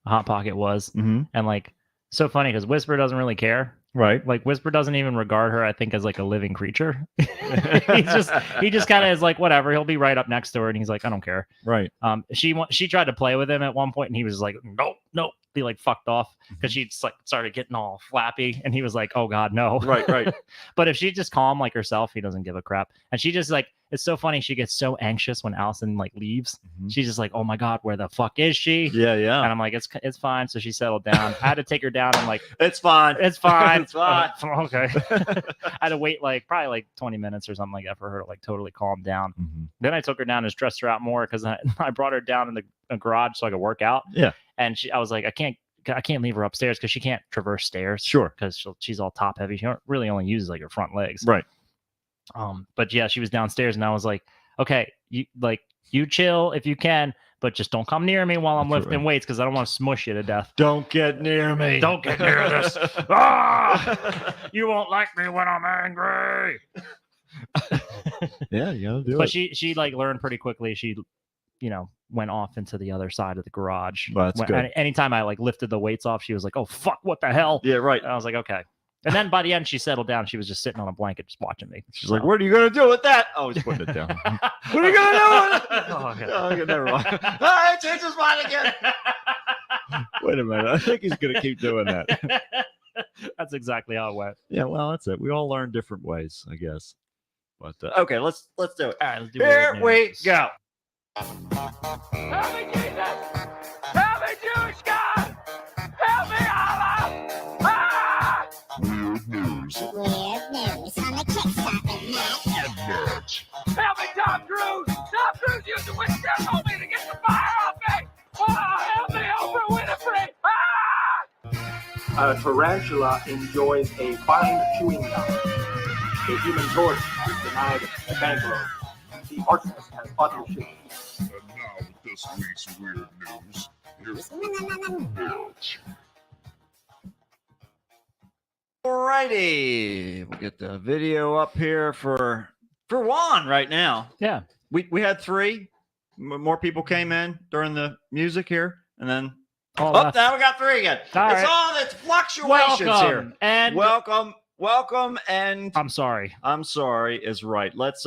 Hot Pocket was, Mm-hmm. and like so funny because Whisper doesn't really care. Right. Like Whisper doesn't even regard her, I think, as like a living creature. he just kind of is like whatever. He'll be right up next to her, and he's like, I don't care. Right. She tried to play with him at one point, and he was like, nope. He like fucked off because she just like started getting all flappy, and he was like, oh god, no. Right. But if she's just calm like herself, he doesn't give a crap. And she just like, it's so funny. She gets so anxious when Allison like leaves. Mhm. She's just like, oh my god, where the fuck is she? Yeah, yeah. And I'm like, it's fine. So she settled down. I had to take her down. I'm like, It's fine. it's fine. It's fine. Okay. I had to wait like probably like 20 minutes or something like that for her to like totally calm down. Mhm. Then I took her down and stressed her out more because I brought her down in the garage so I could work out. Yeah. And I was like, I can't leave her upstairs because she can't traverse stairs. Sure. Because she's all top heavy. She really only uses like her front legs. Right. But yeah, she was downstairs and I was like, okay, you chill if you can, but just don't come near me while I'm That's lifting right. weights because I don't want to smush you to death. Don't get near me. Don't get near this. Ah! You won't like me when I'm angry. Yeah, you gotta do But it. she like learned pretty quickly. She, went off into the other side of the garage. Well, that's good. Anytime I like lifted the weights off, she was like, "Oh fuck, what the hell?" Yeah, right. And I was like, "Okay." And then by the end, she settled down. She was just sitting on a blanket, just watching me. She's like, "What are you gonna do with that?" Oh, he's putting it down. What are you gonna do with it? Oh, okay. Oh, okay, never mind. All right, change his mind again. Wait a minute. I think he's gonna keep doing that. That's exactly how it went. Yeah, well, that's it. We all learn different ways, I guess. But okay, let's do it. All right, let's do Here weird we news. go. Help me, Jesus! Help me, Jewish God! Help me, Allah! Ah! Weird news on the Kickstarter net. Help me, Tom Cruise! Tom Cruise used the witchcraft on me to get the fire off me! Oh, help me, Oprah Winfrey! Ah! A tarantula enjoys a fine chewing gum. The Human Torch is denied a bank loan. The arsonist has other shit. And now with this week's weird news, here's Alrighty, we'll get the video up here for Juan right now. Yeah. We had 3. More people came in during the music here, and then All oh, left. now we got 3 again. All It's right. all it's fluctuations here. And Welcome, welcome, and I'm sorry. I'm sorry is right. Let's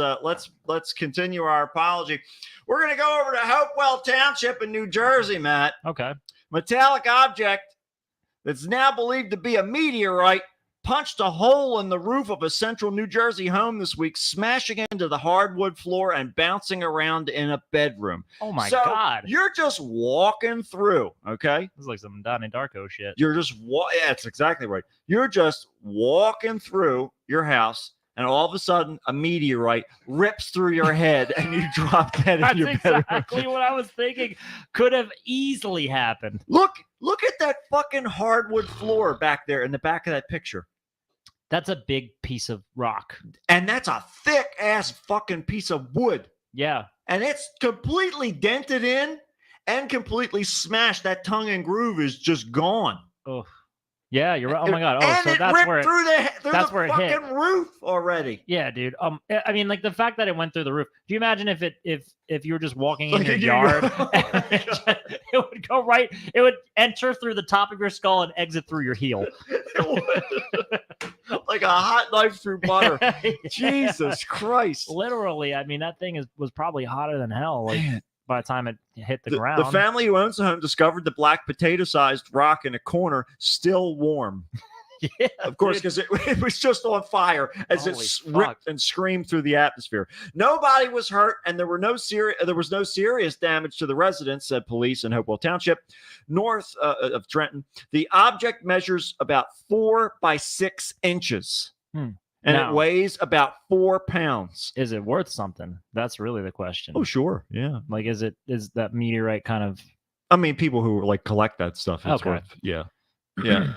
continue our apology. We're gonna go over to Hopewell Township in New Jersey, Matt. Okay. Metallic object that's now believed to be a meteorite punched a hole in the roof of a central New Jersey home this week, smashing into the hardwood floor and bouncing around in a bedroom. Oh my So, God. You're just walking through, okay? This is like some Donnie Darko shit. You're just yeah, that's exactly right. You're just walking through your house, and all of a sudden, a meteorite rips through your head, and you drop dead in That's your bedroom. exactly what I was thinking. Could have easily happened. Look at that fucking hardwood floor back there in the back of that picture. That's a big piece of rock. And that's a thick ass fucking piece of wood. Yeah. And it's completely dented in and completely smashed. That tongue and groove is just gone. Oh, yeah, you're right. Oh my God. Oh, and so it that's ripped where it, through that's the where it hit. fucking roof already. Yeah, dude. I mean, like the fact that it went through the roof. Do you imagine if you were just walking in Like your in yard, your- it would go right. It would enter through the top of your skull and exit through your heel. Like a hot knife through butter. Jesus Christ. Literally, I mean, that thing was probably hotter than hell. Like Man. by the time it hit the The ground. family who owns the home discovered the black potato-sized rock in a corner, still warm. Yeah, Of course, dude. because it was just on fire as it Holy ripped fuck. and screamed through the atmosphere. Nobody was hurt, and there was no serious damage to the residents, said police in Hopewell Township, north of Trenton. The object measures about 4 by 6 inches, and Now- it weighs about 4 pounds. Is it worth something? That's really the question. Oh, sure, yeah. Like, is that meteorite kind of? I mean, people who like collect that stuff, it's Okay. worth, yeah.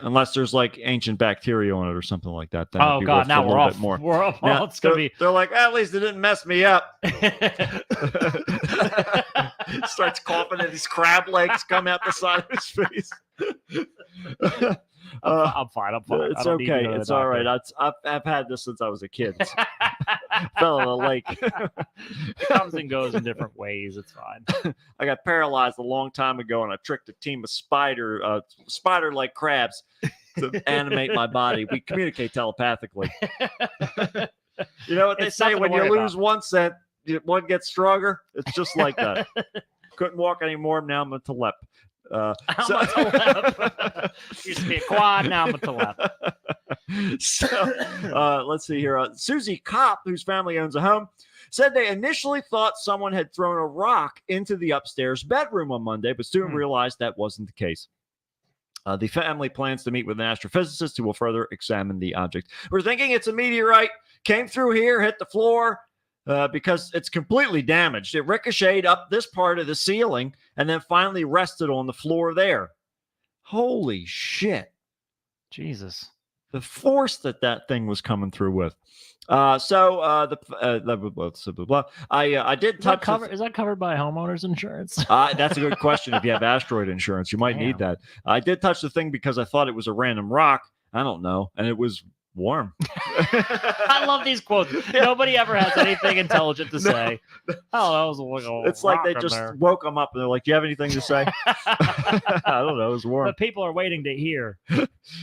Unless there's like ancient bacteria on it or something like that. then it'd Oh be God! worth Now a we're little off. bit more. We're off. Now, It's gonna be. they're like, at least it didn't mess me up. Starts coughing and his crab legs come out the side of his face. I'm fine. I'm fine. I It's don't need to okay. go to the It's all right. doctor. I've had this since I was a kid. Fell in a lake. It comes and goes in different ways. It's fine. I got paralyzed a long time ago, and I tricked a team of spider-like crabs to animate my body. We communicate telepathically. You know what they It's say? nothing to When you worry lose one cent, one gets stronger. It's just like that. Couldn't walk anymore. Now I'm a telep. I'm a telep. Used to be a quad. Now I'm a telep. So let's see here. Susie Kopp, whose family owns a home, said they initially thought someone had thrown a rock into the upstairs bedroom on Monday, but soon realized that wasn't the case. The family plans to meet with an astrophysicist who will further examine the object. We're thinking it's a meteorite, came through here, hit the floor, because it's completely damaged. It ricocheted up this part of the ceiling and then finally rested on the floor there. Holy shit. Jesus. The force that thing was coming through with. I did touch Is that covered by homeowners insurance? that's a good question. If you have asteroid insurance, you might need that. I did touch the thing because I thought it was a random rock. I don't know, and it was warm. I love these quotes. Nobody ever has anything intelligent to say. Oh, that was like a It's like they rock in just there. woke them up and they're like, "Do you have anything to say?" I don't know. It was warm. But people are waiting to hear.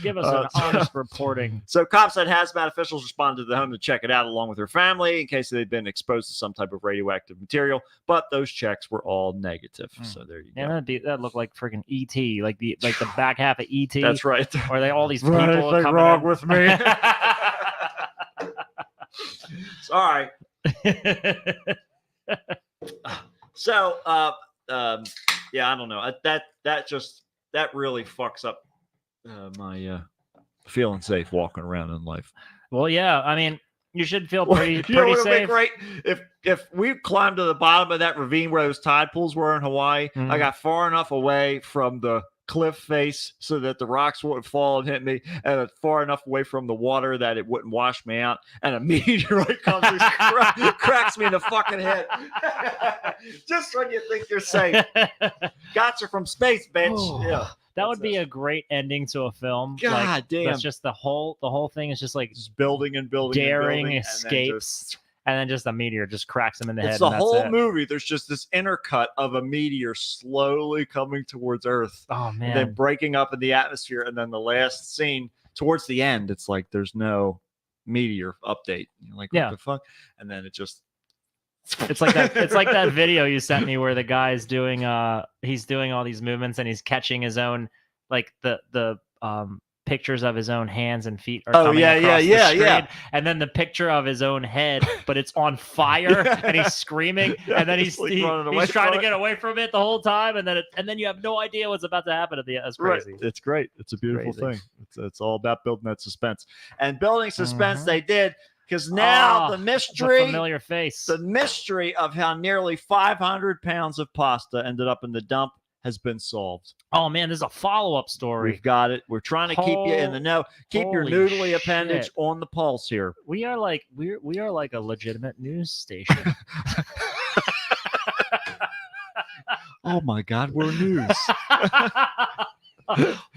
Give us an honest reporting. So cops said hazmat officials responded to the home to check it out along with her family in case they'd been exposed to some type of radioactive material, but those checks were all negative. So there you go. Yeah, that looked like freaking ET, like the back half of ET. That's right. Or they all these people Anything coming wrong in. with me? Sorry. So yeah, I don't know. That really fucks up my feeling safe walking around in life. Well, yeah. I mean, you should feel Well, pretty you know what would safe. be great if we climbed to the bottom of that ravine where those tide pools were in Hawaii. Mhm. I got far enough away from the cliff face so that the rocks wouldn't fall and hit me, and far enough away from the water that it wouldn't wash me out, and a meteorite comes and cracks me in the fucking head. Just when you think you're safe. Gotcha from space, bitch. Oh, Yeah. That would be a great ending to a film. God damn. That's just the whole thing is just like Just building and building daring and building, escapes, and then just a meteor just cracks him in the head. It's the and that's whole it. movie. There's just this intercut of a meteor slowly coming towards Earth, Oh and man. then breaking up in the atmosphere, and then the last scene towards the end, it's like there's no meteor update. You're like, Yeah. what the fuck? And then it just. It's like that. It's like that video you sent me where the guy's doing he's doing all these movements and he's catching his own, like the pictures of his own hands and feet are coming across the screen, and then the picture of his own head, but it's on fire and he's screaming, and then he's trying to get away from it the whole time, and then you have no idea what's about to happen at the end. That's crazy. Right. It's great. It's a beautiful Crazy. thing. It's all about building that suspense, and building suspense they did. Because now the mystery, a familiar face. the mystery of how nearly 500 pounds of pasta ended up in the dump has been solved. Oh man, there's a follow-up story. We've got it. We're trying to keep you in the know. Keep your Holy noodly shit. appendage on the pulse here. We are like a legitimate news station. Oh my God, we're news.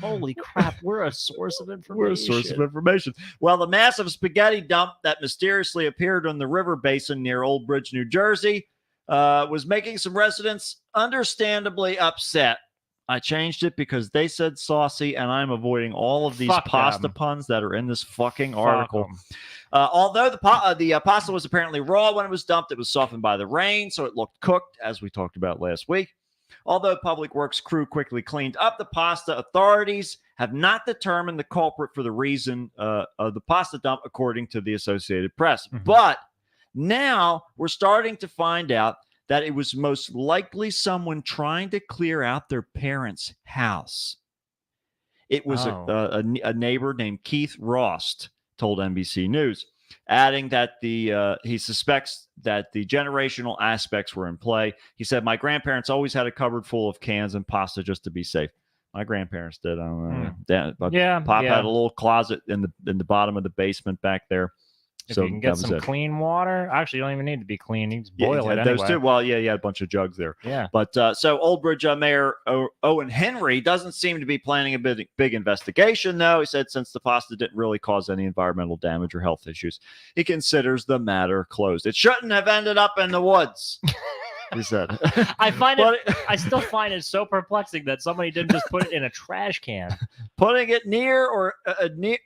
Holy crap, we're a source of information. We're a source of information. Well, the massive spaghetti dump that mysteriously appeared on the river basin near Old Bridge, New Jersey, was making some residents understandably upset. I changed it because they said saucy, and I'm avoiding all of these Fuck pasta them. puns that are in this fucking Fuck article. 'em. Although the pasta was apparently raw when it was dumped, it was softened by the rain, so it looked cooked, as we talked about last week. Although Public Works crew quickly cleaned up the pasta, authorities have not determined the culprit for the reason of the pasta dump, according to the Associated Press. Mhm. But now we're starting to find out that it was most likely someone trying to clear out their parents' house. It was a neighbor named Keith Rost told NBC News, adding that he suspects that the generational aspects were in play. He said, "My grandparents always had a cupboard full of cans and pasta just to be safe." My grandparents did. I don't know. But Pop had a little closet in the bottom of the basement back there. If So you can that get was some it. clean water, actually, you don't even need to be clean. You can just Yeah, boil it those anyway. two. Well, yeah, you had a bunch of jugs there. Yeah. But so Old Bridge Mayor Owen Henry doesn't seem to be planning a big investigation, though. He said since the pasta didn't really cause any environmental damage or health issues, he considers the matter closed. It shouldn't have ended up in the woods, he said. I still find it so perplexing that somebody didn't just put it in a trash can. Putting it near or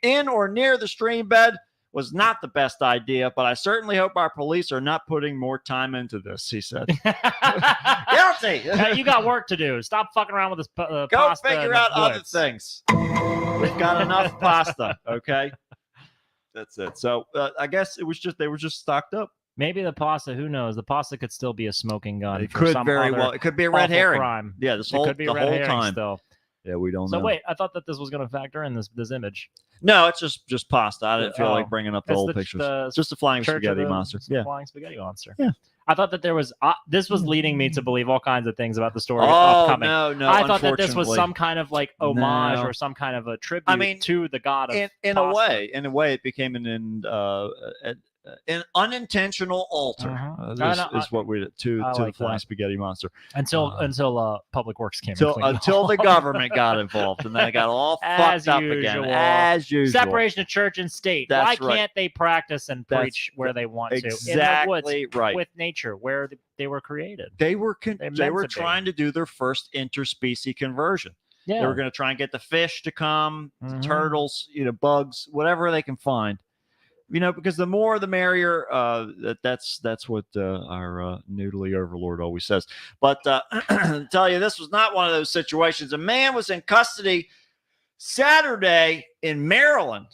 in or near the stream bed was not the best idea, but I certainly hope our police are not putting more time into this, he said. Guilty. Hey, you got work to do. Stop fucking around with this Go pasta in figure the out other woods. things. We've got enough pasta, okay? That's it. So I guess they were just stocked up. Maybe the pasta, who knows? The pasta could still be a smoking gun. It for could some very other well. It could be a red awful herring. crime. Yeah, It could be a the red whole herring time. still. Yeah, we don't So know. wait, I thought that this was going to factor in this image. No, it's just pasta. I didn't feel Oh. like bringing up the That's whole the- pictures. the It's just a flying Church of spaghetti the monster. Yeah. Flying spaghetti monster. Yeah. I thought that there was. This was leading me to believe all kinds of things about the story Oh upcoming. no! I thought that this was unfortunately. some kind of like homage No. or some kind of a tribute mean, to the god of in pasta. a way, it became an unintentional alter. Is what we to I the like flying that. spaghetti monster until Public Works came until the government got involved, and then it got all As fucked up usual. again, as usual. Separation of church and state. That's Why right. can't they practice and That's preach where they want to in the exactly woods right. with nature where they were created? They were They're they meant were to be. trying to do their first interspecies conversion. Yeah. They were going to try and get the fish to come, the Mhm. turtles, bugs, whatever they can find. Because the more the merrier. That's what our noodly overlord always says. But tell you, this was not one of those situations. A man was in custody Saturday in Maryland.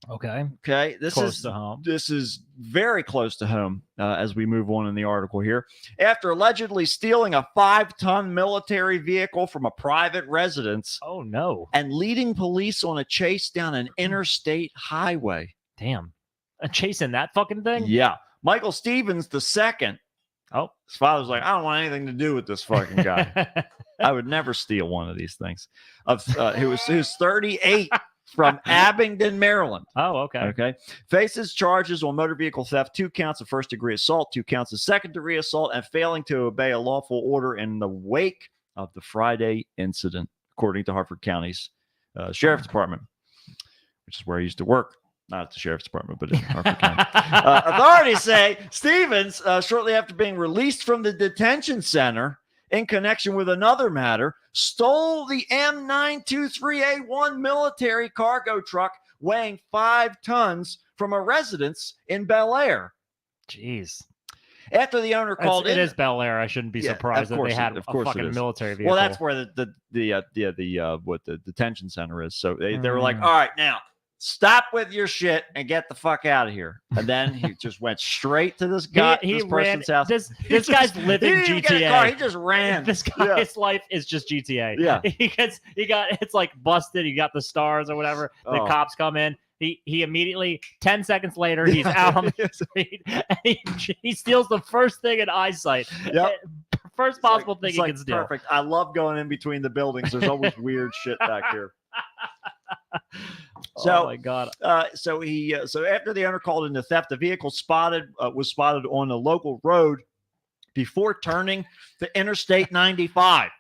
Okay. Okay, Close to home. This is very close to home as we move on in the article here. After allegedly stealing a 5-ton military vehicle from a private residence Oh no. and leading police on a chase down an interstate highway. Damn. Chasing that fucking thing? Yeah. Michael Stevens II. Oh. His father's like, I don't want anything to do with this fucking guy. I would never steal one of these things. Who's 38 from Abingdon, Maryland. Oh, okay. Okay. Faces charges on motor vehicle theft, 2 counts of first-degree assault, 2 counts of second-degree assault, and failing to obey a lawful order in the wake of the Friday incident, according to Harford County's Sheriff's Department, which is where I used to work. Not at the Sheriff's Department, but in Harford County. Authorities say Stevens, shortly after being released from the detention center in connection with another matter, stole the M923A1 military cargo truck weighing 5 tons from a residence in Bel Air. Jeez. After the owner called in, it is Bel Air. I shouldn't be Yeah, surprised of that course they had of a course it fucking is. military vehicle. well, that's where the detention center is. So they were like, Mm. all right, now stop with your shit and get the fuck out of here. And then he just went straight to this guy, this person's house. This He guy's just- living he didn't even get a car, he GTA. just ran. This Yeah. guy's life is just GTA. Yeah. He got it's like busted. He got the stars or whatever. The Oh. cops come in. He immediately 10 seconds later he's out on the street and he steals the first thing in eyesight. Yep. First possible thing It's he like can steal. perfect. I love going in between the buildings. There's always weird shit back here. Oh my god. So after the owner called in the theft, the vehicle was spotted on a local road before turning to Interstate 95.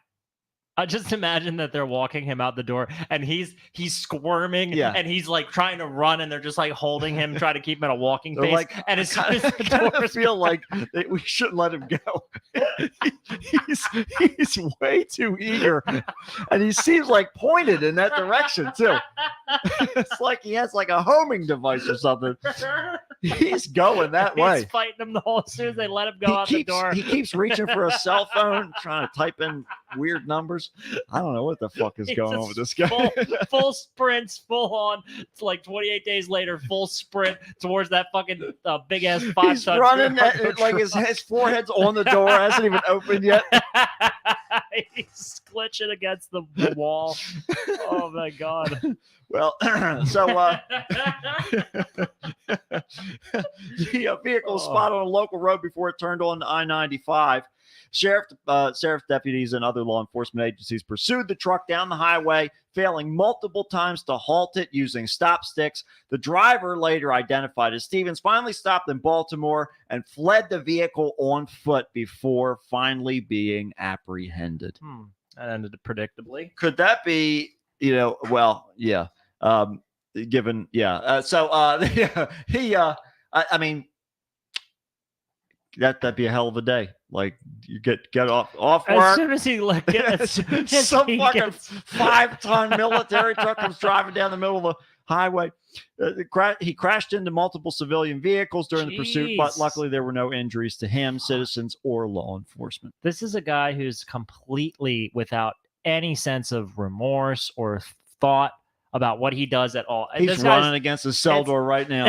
I just imagine that they're walking him out the door and he's squirming Yeah. and he's like trying to run and they're just like holding him, trying to keep him at a walking They're pace. like, and as soon as the I kind of doors feel like that we shouldn't let him go. he's way too eager, and he seems like pointed in that direction too. It's like he has like a homing device or something. He's going that way. He's fighting them the whole as soon as they let him go out the door. He keeps reaching for a cell phone, trying to type in weird numbers. I don't know what the fuck is He's going on just with this guy. full sprints, full on. It's like 28 days later, full sprint towards that fucking big ass 5-ton. He's running like his forehead's on the door, hasn't even opened yet. He's glitching against the wall. Oh my god. Well, so the vehicle was spotted on a local road before it turned on to I-95. Sheriff deputies and other law enforcement agencies pursued the truck down the highway, failing multiple times to halt it using stop sticks. The driver, later identified as Stevens, finally stopped in Baltimore and fled the vehicle on foot before finally being apprehended. That ended predictably. Could that be, well, yeah. Given, yeah. I mean, that'd be a hell of a day. Like you get off work. As soon as he gets Some fucking 5-ton military truck comes driving down the middle of the highway. He crashed into multiple civilian vehicles during the pursuit, but luckily there were no injuries to him, citizens, or law enforcement. This is a guy who's completely without any sense of remorse or thought about what he does at all. He's running against his cell door right now.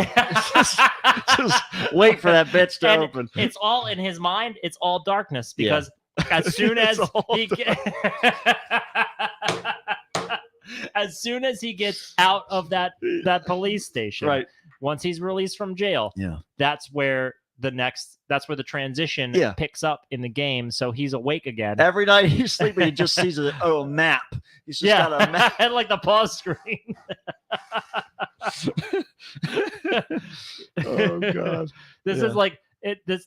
just wait for that bitch to open. It's all in his mind. It's all darkness because as soon as as soon as he gets out of that police station, right? Once he's released from jail, that's where the transition picks up in the game. So he's awake again. Every night he's sleeping, he just sees a map. He's just got a map. And like the pause screen. Oh god. This is like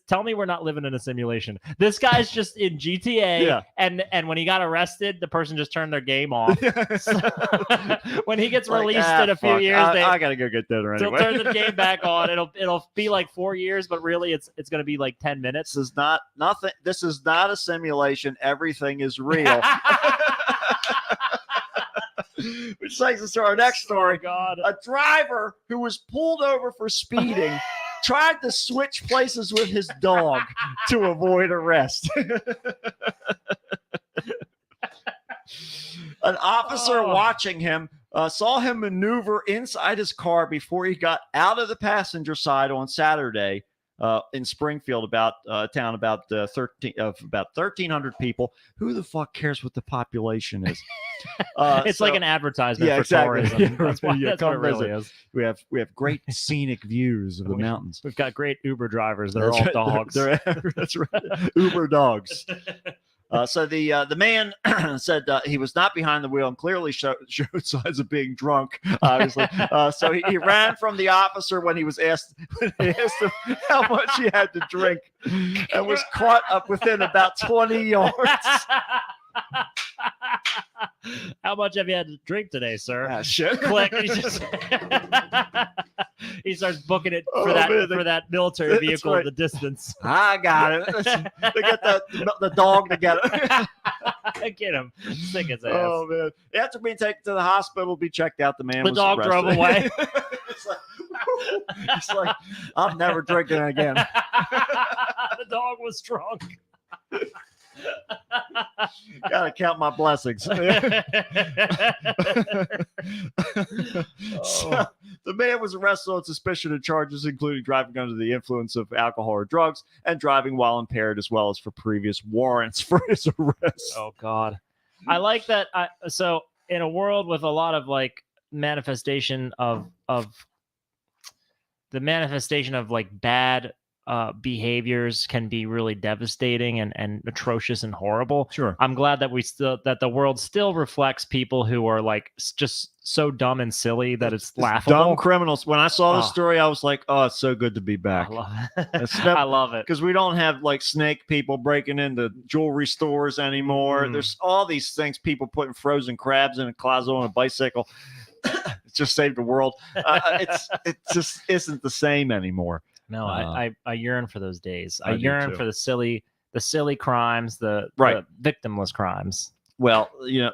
tell me we're not living in a simulation. This guy's just in GTA, and when he got arrested, the person just turned their game off. So, when he gets released in a few years, I gotta go get dinner anyway. They'll turn the game back on. It'll be like 4 years, but really it's gonna be like 10 minutes. This is not nothing. This is not a simulation. Everything is real. Which takes us to our next story. Oh, God. A driver who was pulled over for speeding tried to switch places with his dog to avoid arrest. An officer watching him saw him maneuver inside his car before he got out of the passenger side on Saturday in Springfield, about a town about 1,300 people. Who the fuck cares what the population is? It's like an advertisement for tourism. That's what it really is. We have great scenic views of the mountains. We've got great Uber drivers. They're all dogs. That's right. Uber dogs. So the man said he was not behind the wheel and clearly showed signs of being drunk, obviously. So he ran from the officer when he asked him how much he had to drink, and was caught up within about 20 yards. How much have you had to drink today, sir? Shit. Click. He starts booking it for that military vehicle in the distance. I got it. They got the dog together. Get him. Sick his ass. Oh man! After being taken to the hospital, be checked out. The man. The was dog arrested. drove away. It's like, He's like, I'm never drinking again. The dog was drunk. Gotta count my blessings. So, the man was arrested on suspicion of charges including driving under the influence of alcohol or drugs and driving while impaired, as well as for previous warrants for his arrest. Oh God, I like that. So in a world with a lot of like manifestation of the manifestation of like bad behaviors can be really devastating and atrocious and horrible. Sure. I'm glad that the world still reflects people who are like just so dumb and silly that it's laughable. Dumb criminals. When I saw this story, I was like, oh, it's so good to be back. I love it. I love it. Because we don't have like snake people breaking into jewelry stores anymore. There's all these things, people putting frozen crabs in a closet on a bicycle. It just saved the world. It just isn't the same anymore. No, I yearn for those days. I do yearn too. for the silly crimes, the victimless crimes. Well,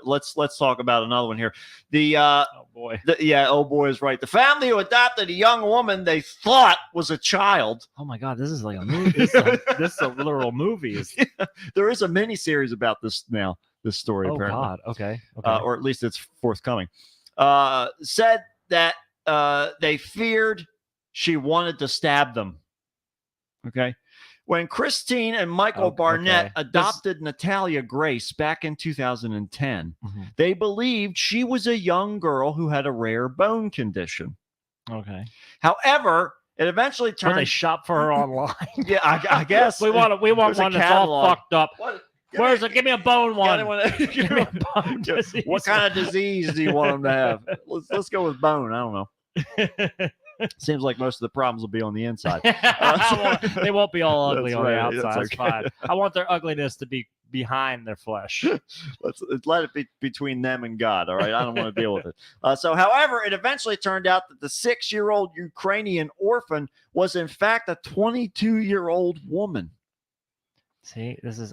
let's talk about another one here. Oh boy. Oh boy is right. The family who adopted a young woman they thought was a child. Oh my God, this is like a movie. This is a literal movie. There is a mini series about this now. This story apparently. Oh God. Okay. Or at least it's forthcoming. Said that they feared she wanted to stab them. Okay. When Christine and Michael Barnett adopted Natalia Grace back in 2010, they believed she was a young girl who had a rare bone condition. Okay. However, it eventually turned. They shop for her online. Yeah, I guess we want one that's all fucked up. What? Where's it? Give me a bone one. Give me a bone disease. What kind of disease do you want them to have? Let's go with bone. I don't know. Seems like most of the problems will be on the inside. They won't be all ugly on the right. outside. It's fine. I want their ugliness to be behind their flesh. Let's let it be between them and God. All right. I don't want to deal with it. However, it eventually turned out that the 6-year-old Ukrainian orphan was in fact a 22-year-old woman. See, this is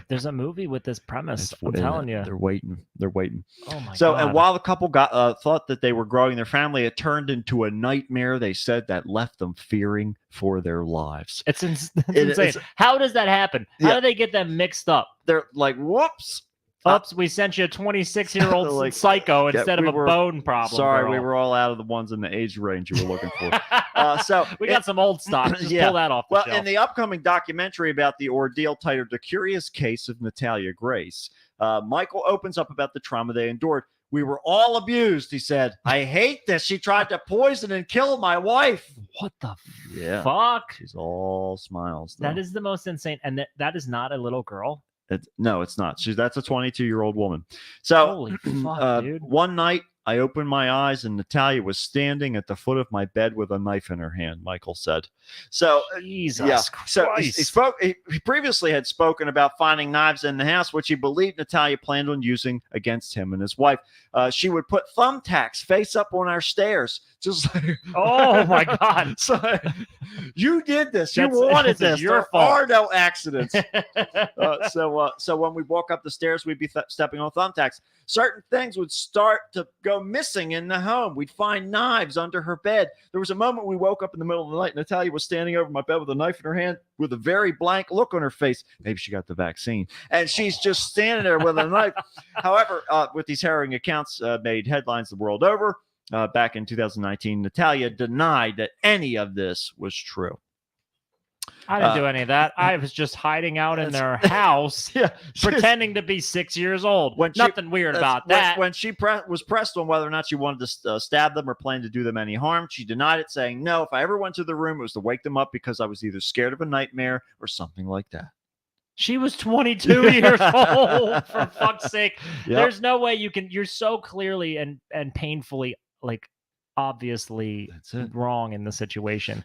there's a movie with this premise. I'm telling you, they're waiting. Oh my God! And while the couple thought that they were growing their family, it turned into a nightmare. They said that left them fearing for their lives. It's insane. How does that happen? How do they get them mixed up? They're like, whoops. Oops, we sent you a 26-year-old like, psycho instead of a bone problem. Sorry, girl. we were all out of the ones in the age range you were looking for. We got some old stock. Just pull that off the shelf. In the upcoming documentary about the ordeal titled The Curious Case of Natalia Grace, Michael opens up about the trauma they endured. We were all abused, he said. I hate this. She tried to poison and kill my wife. What the fuck? She's all smiles. That is the most insane. And that is not a little girl. No, it's not. That's a 22-year-old woman. So, holy fuck, dude. One night, I opened my eyes and Natalia was standing at the foot of my bed with a knife in her hand, Michael said. So, Jesus Christ. So he previously had spoken about finding knives in the house, which he believed Natalia planned on using against him and his wife. She would put thumbtacks face up on our stairs. Just like, oh my God. So, you did this. You wanted this. Your there are no accidents. So when we walk up the stairs, we'd be stepping on thumbtacks. Certain things would start to go missing in the home. We'd find knives under her bed. There was a moment we woke up in the middle of the night. Natalia was standing over my bed with a knife in her hand with a very blank look on her face. Maybe she got the vaccine. And she's just standing there with a knife. However, with these harrowing accounts made headlines the world over. Back in 2019, Natalia denied that any of this was true. I didn't do any of that. I was just hiding out in their house, pretending to be 6 years old. Nothing weird about that. When she was pressed on whether or not she wanted to stab them or plan to do them any harm, she denied it, saying, no, if I ever went to the room, it was to wake them up because I was either scared of a nightmare or something like that. She was 22 years old, for fuck's sake. Yep. There's no way you're so clearly and painfully, like, obviously wrong in the situation.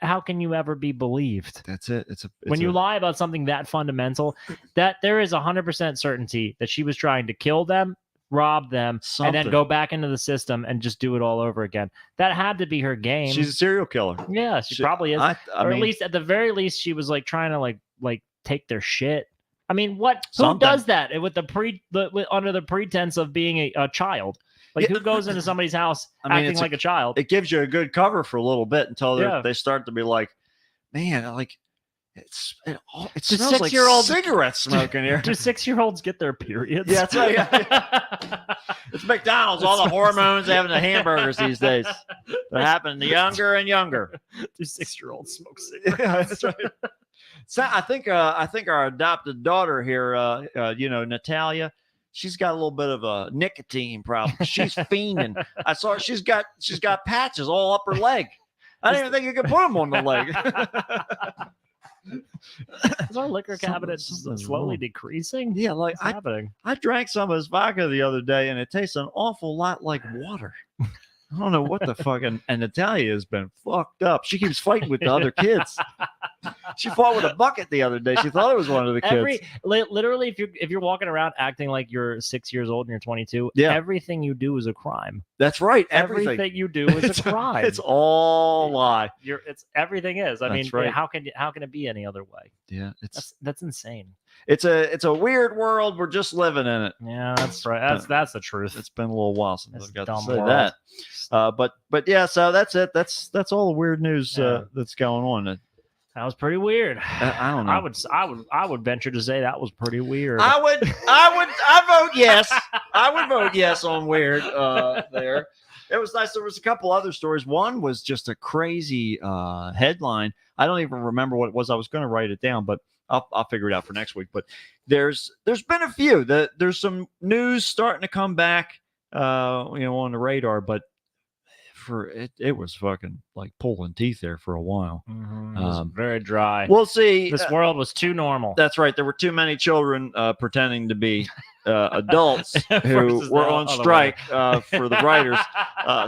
How can you ever be believed? That's it. When you lie about something that fundamental, that there is 100% certainty that she was trying to kill them, rob them, and then go back into the system and just do it all over again. That had to be her game. She's a serial killer. Yeah, she probably is. Or at least, at the very least, she was like trying to like take their shit. I mean, who does that with under the pretense of being a child? Like, Yeah. who goes into somebody's house I mean, acting it's like a child? It gives you a good cover for a little bit until Yeah. they start to be like, man, like it Do smells like 6-year-olds cigarette smoke in here. Do 6-year-olds get their periods? Yeah, that's right. It's McDonald's. All the hormones they have in the hamburgers these days. They're happening younger and younger. Do 6-year-olds smoke cigarettes? Yeah, that's right. So I think our adopted daughter here, Natalia, she's got a little bit of a nicotine problem. She's fiending. I saw her, she's got patches all up her leg. I didn't even think you could put them on the leg. Is our liquor cabinet something's slowly wrong. decreasing? Yeah, like What's happening? I drank some of his vodka the other day, and it tastes an awful lot like water. I don't know what the fucking and Natalia has been fucked up. She keeps fighting with the other kids. She fought with a bucket the other day. She thought it was one of the kids. Literally, if you're walking around acting like you're 6 years old and you're 22, Yeah. everything you do is a crime. That's right. Everything you do is It's- a crime. It's all lie. Everything is. I That's mean, right. how can it be any other way? Yeah, That's insane. it's a weird world. We're just living in it. Yeah, that's right. That's the truth. It's been a little while since It's I've got dumb to say world. that. But yeah, so that's it. That's all the weird news Yeah. that's going on. That was pretty weird. I don't know. I would venture to say that was pretty weird. I vote yes. I would vote yes on weird there. It was nice. There was a couple other stories. One was just a crazy headline. I don't even remember what it was. I was going to write it down, but I'll figure it out for next week. But there's been a few. There's some news starting to come back, on the radar. But for it was fucking like pulling teeth there for a while. It was very dry. We'll see. This world was too normal. That's right. There were too many children pretending to be adults who Versus were the on other strike for the writers.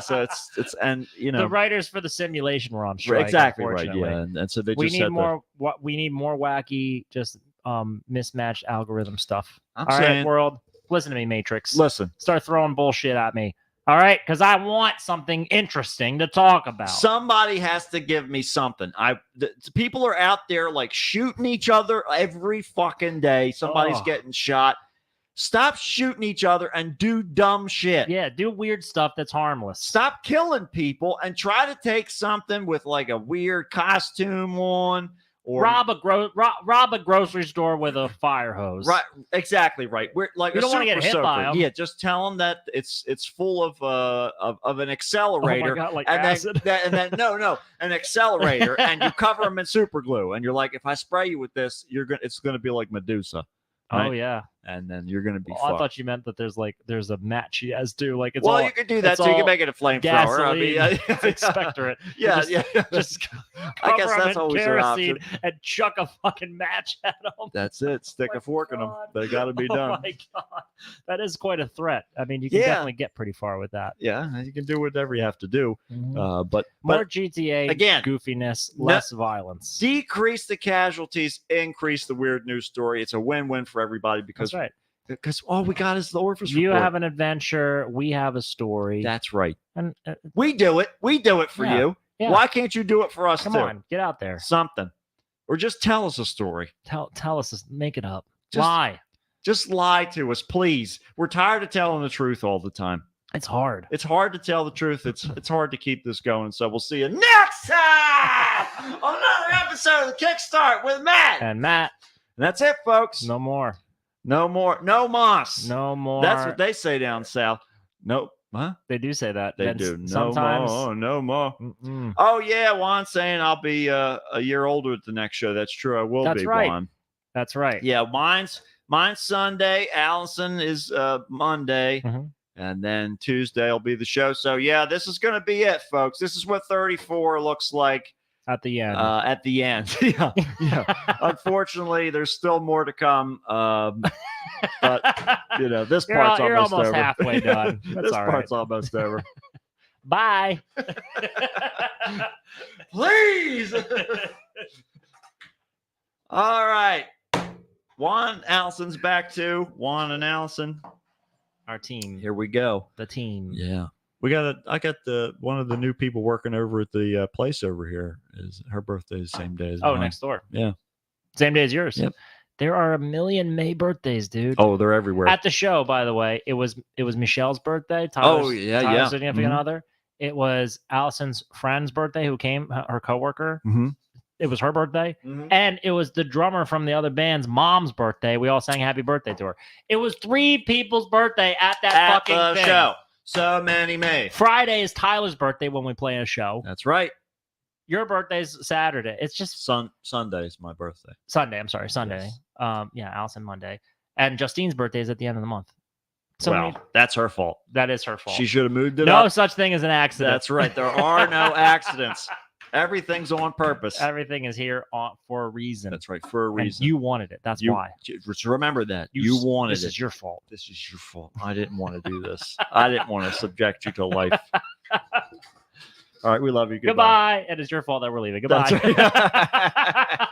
So it's the writers for the simulation were on strike. exactly right. unfortunately. Yeah, and so they We just need had more. We need more wacky, just mismatched algorithm stuff. I'm All right, saying, world, listen to me, Matrix. listen. Start throwing bullshit at me. All right, because I want something interesting to talk about. Somebody has to give me something. People are out there like shooting each other every fucking day. Somebody's Oh. getting shot. Stop shooting each other and do dumb shit. Yeah, do weird stuff that's harmless. Stop killing people and try to take something with like a weird costume on or Rob a grocery store with a fire hose. right, exactly right. We're like You a don't wanna get super hit by soaker. 'em. Yeah, just tell them that it's full of an Oh accelerator. my God, like and acid. then no, an accelerator, and you cover them in super glue, and you're like, if I spray you with this, it's gonna be like Medusa, Oh right? yeah. and then you're gonna be. Oh, I fucked. thought you meant that there's a match she has too. Like it's Well, all, you could do that it's too. You all can make it a flamethrower. I mean, gasoline. It's expectorant. yeah, Just- yeah. Just I guess cover 'em that's in always their option. kerosene and chuck a fucking match at them. That's it. Stick my a fork in them. God. They got to be Oh done. my God, that is quite a threat. I mean, you can Yeah. definitely get pretty far with that. Yeah, you can do whatever you have to do. But More GTA again, goofiness, less violence. decrease the casualties, increase the weird news story. It's a win-win for everybody That's right. because all we got is the Orpheus You report. have an adventure. We have a story. That's right. And We do it. We do it for Yeah, you. yeah. Why can't you do it for us come too? on, get out there. Something, or just tell us a story. Tell us this. Make it up. Just- Lie. Just lie to us, please. We're tired of telling the truth all the time. It's hard. It's hard to tell the truth. It's hard to keep this going. So we'll see you next time on another episode of Kickstart with Matt. And Matt, And that's it, folks. no more. No more. No moss. No more. That's what they say down south. Nope. Huh? They do say that. They Then do. No sometimes. more. No more. Mm-mm. Oh yeah, Juan's saying I'll be a year older at the next show. That's true. I will That's be, right. Juan. That's right. Yeah, mine's Sunday. Allison is Monday. Mhm. And then Tuesday will be the show. So yeah, this is gonna be it, folks. This is what 34 looks like At the end. at the end. yeah. Unfortunately, there's still more to come. But this You're part's al- you're almost almost over. halfway done. That's this all part's right. almost over. Bye. Please. All right. Juan Allison's back too. Juan and Allison. Our team. Here we go. The team. Yeah. I got one of the new people working over at the place over here. Is her birthday is the same day as Oh, mine. next door. Yeah. Same day as yours. Yep. There are a million May birthdays, dude. Oh, they're everywhere. At the show, by the way, it was Michelle's birthday. Oh, yeah, Tyler's yeah. significant Mhm. other. It was Allison's friend's birthday who came, her coworker. Mhm. It was her birthday. Mhm. And it was the drummer from the other band's mom's birthday. We all sang happy birthday to her. It was 3 people's birthday at that At fucking the thing. show. So many May. Friday is Tyler's birthday when we play a show. That's right. Your birthday's Saturday. It's just Sunday's my birthday. Sunday. I'm sorry, Sunday. Yes. Yeah, Allison Monday. And Justine's birthday is at the end of the month. So well, that's her fault. that is her fault. She should have moved it no up. such thing as an accident. That's right. There are no accidents. Everything's on purpose. Everything is here for a reason. That's right. For a And reason. you wanted it. That's why. Just remember that. You wanted this it. is your fault. This is your fault. I didn't want to do this. I didn't want to subject you to life. All right. We love you. Goodbye. It is your fault that we're leaving. Goodbye. That's right.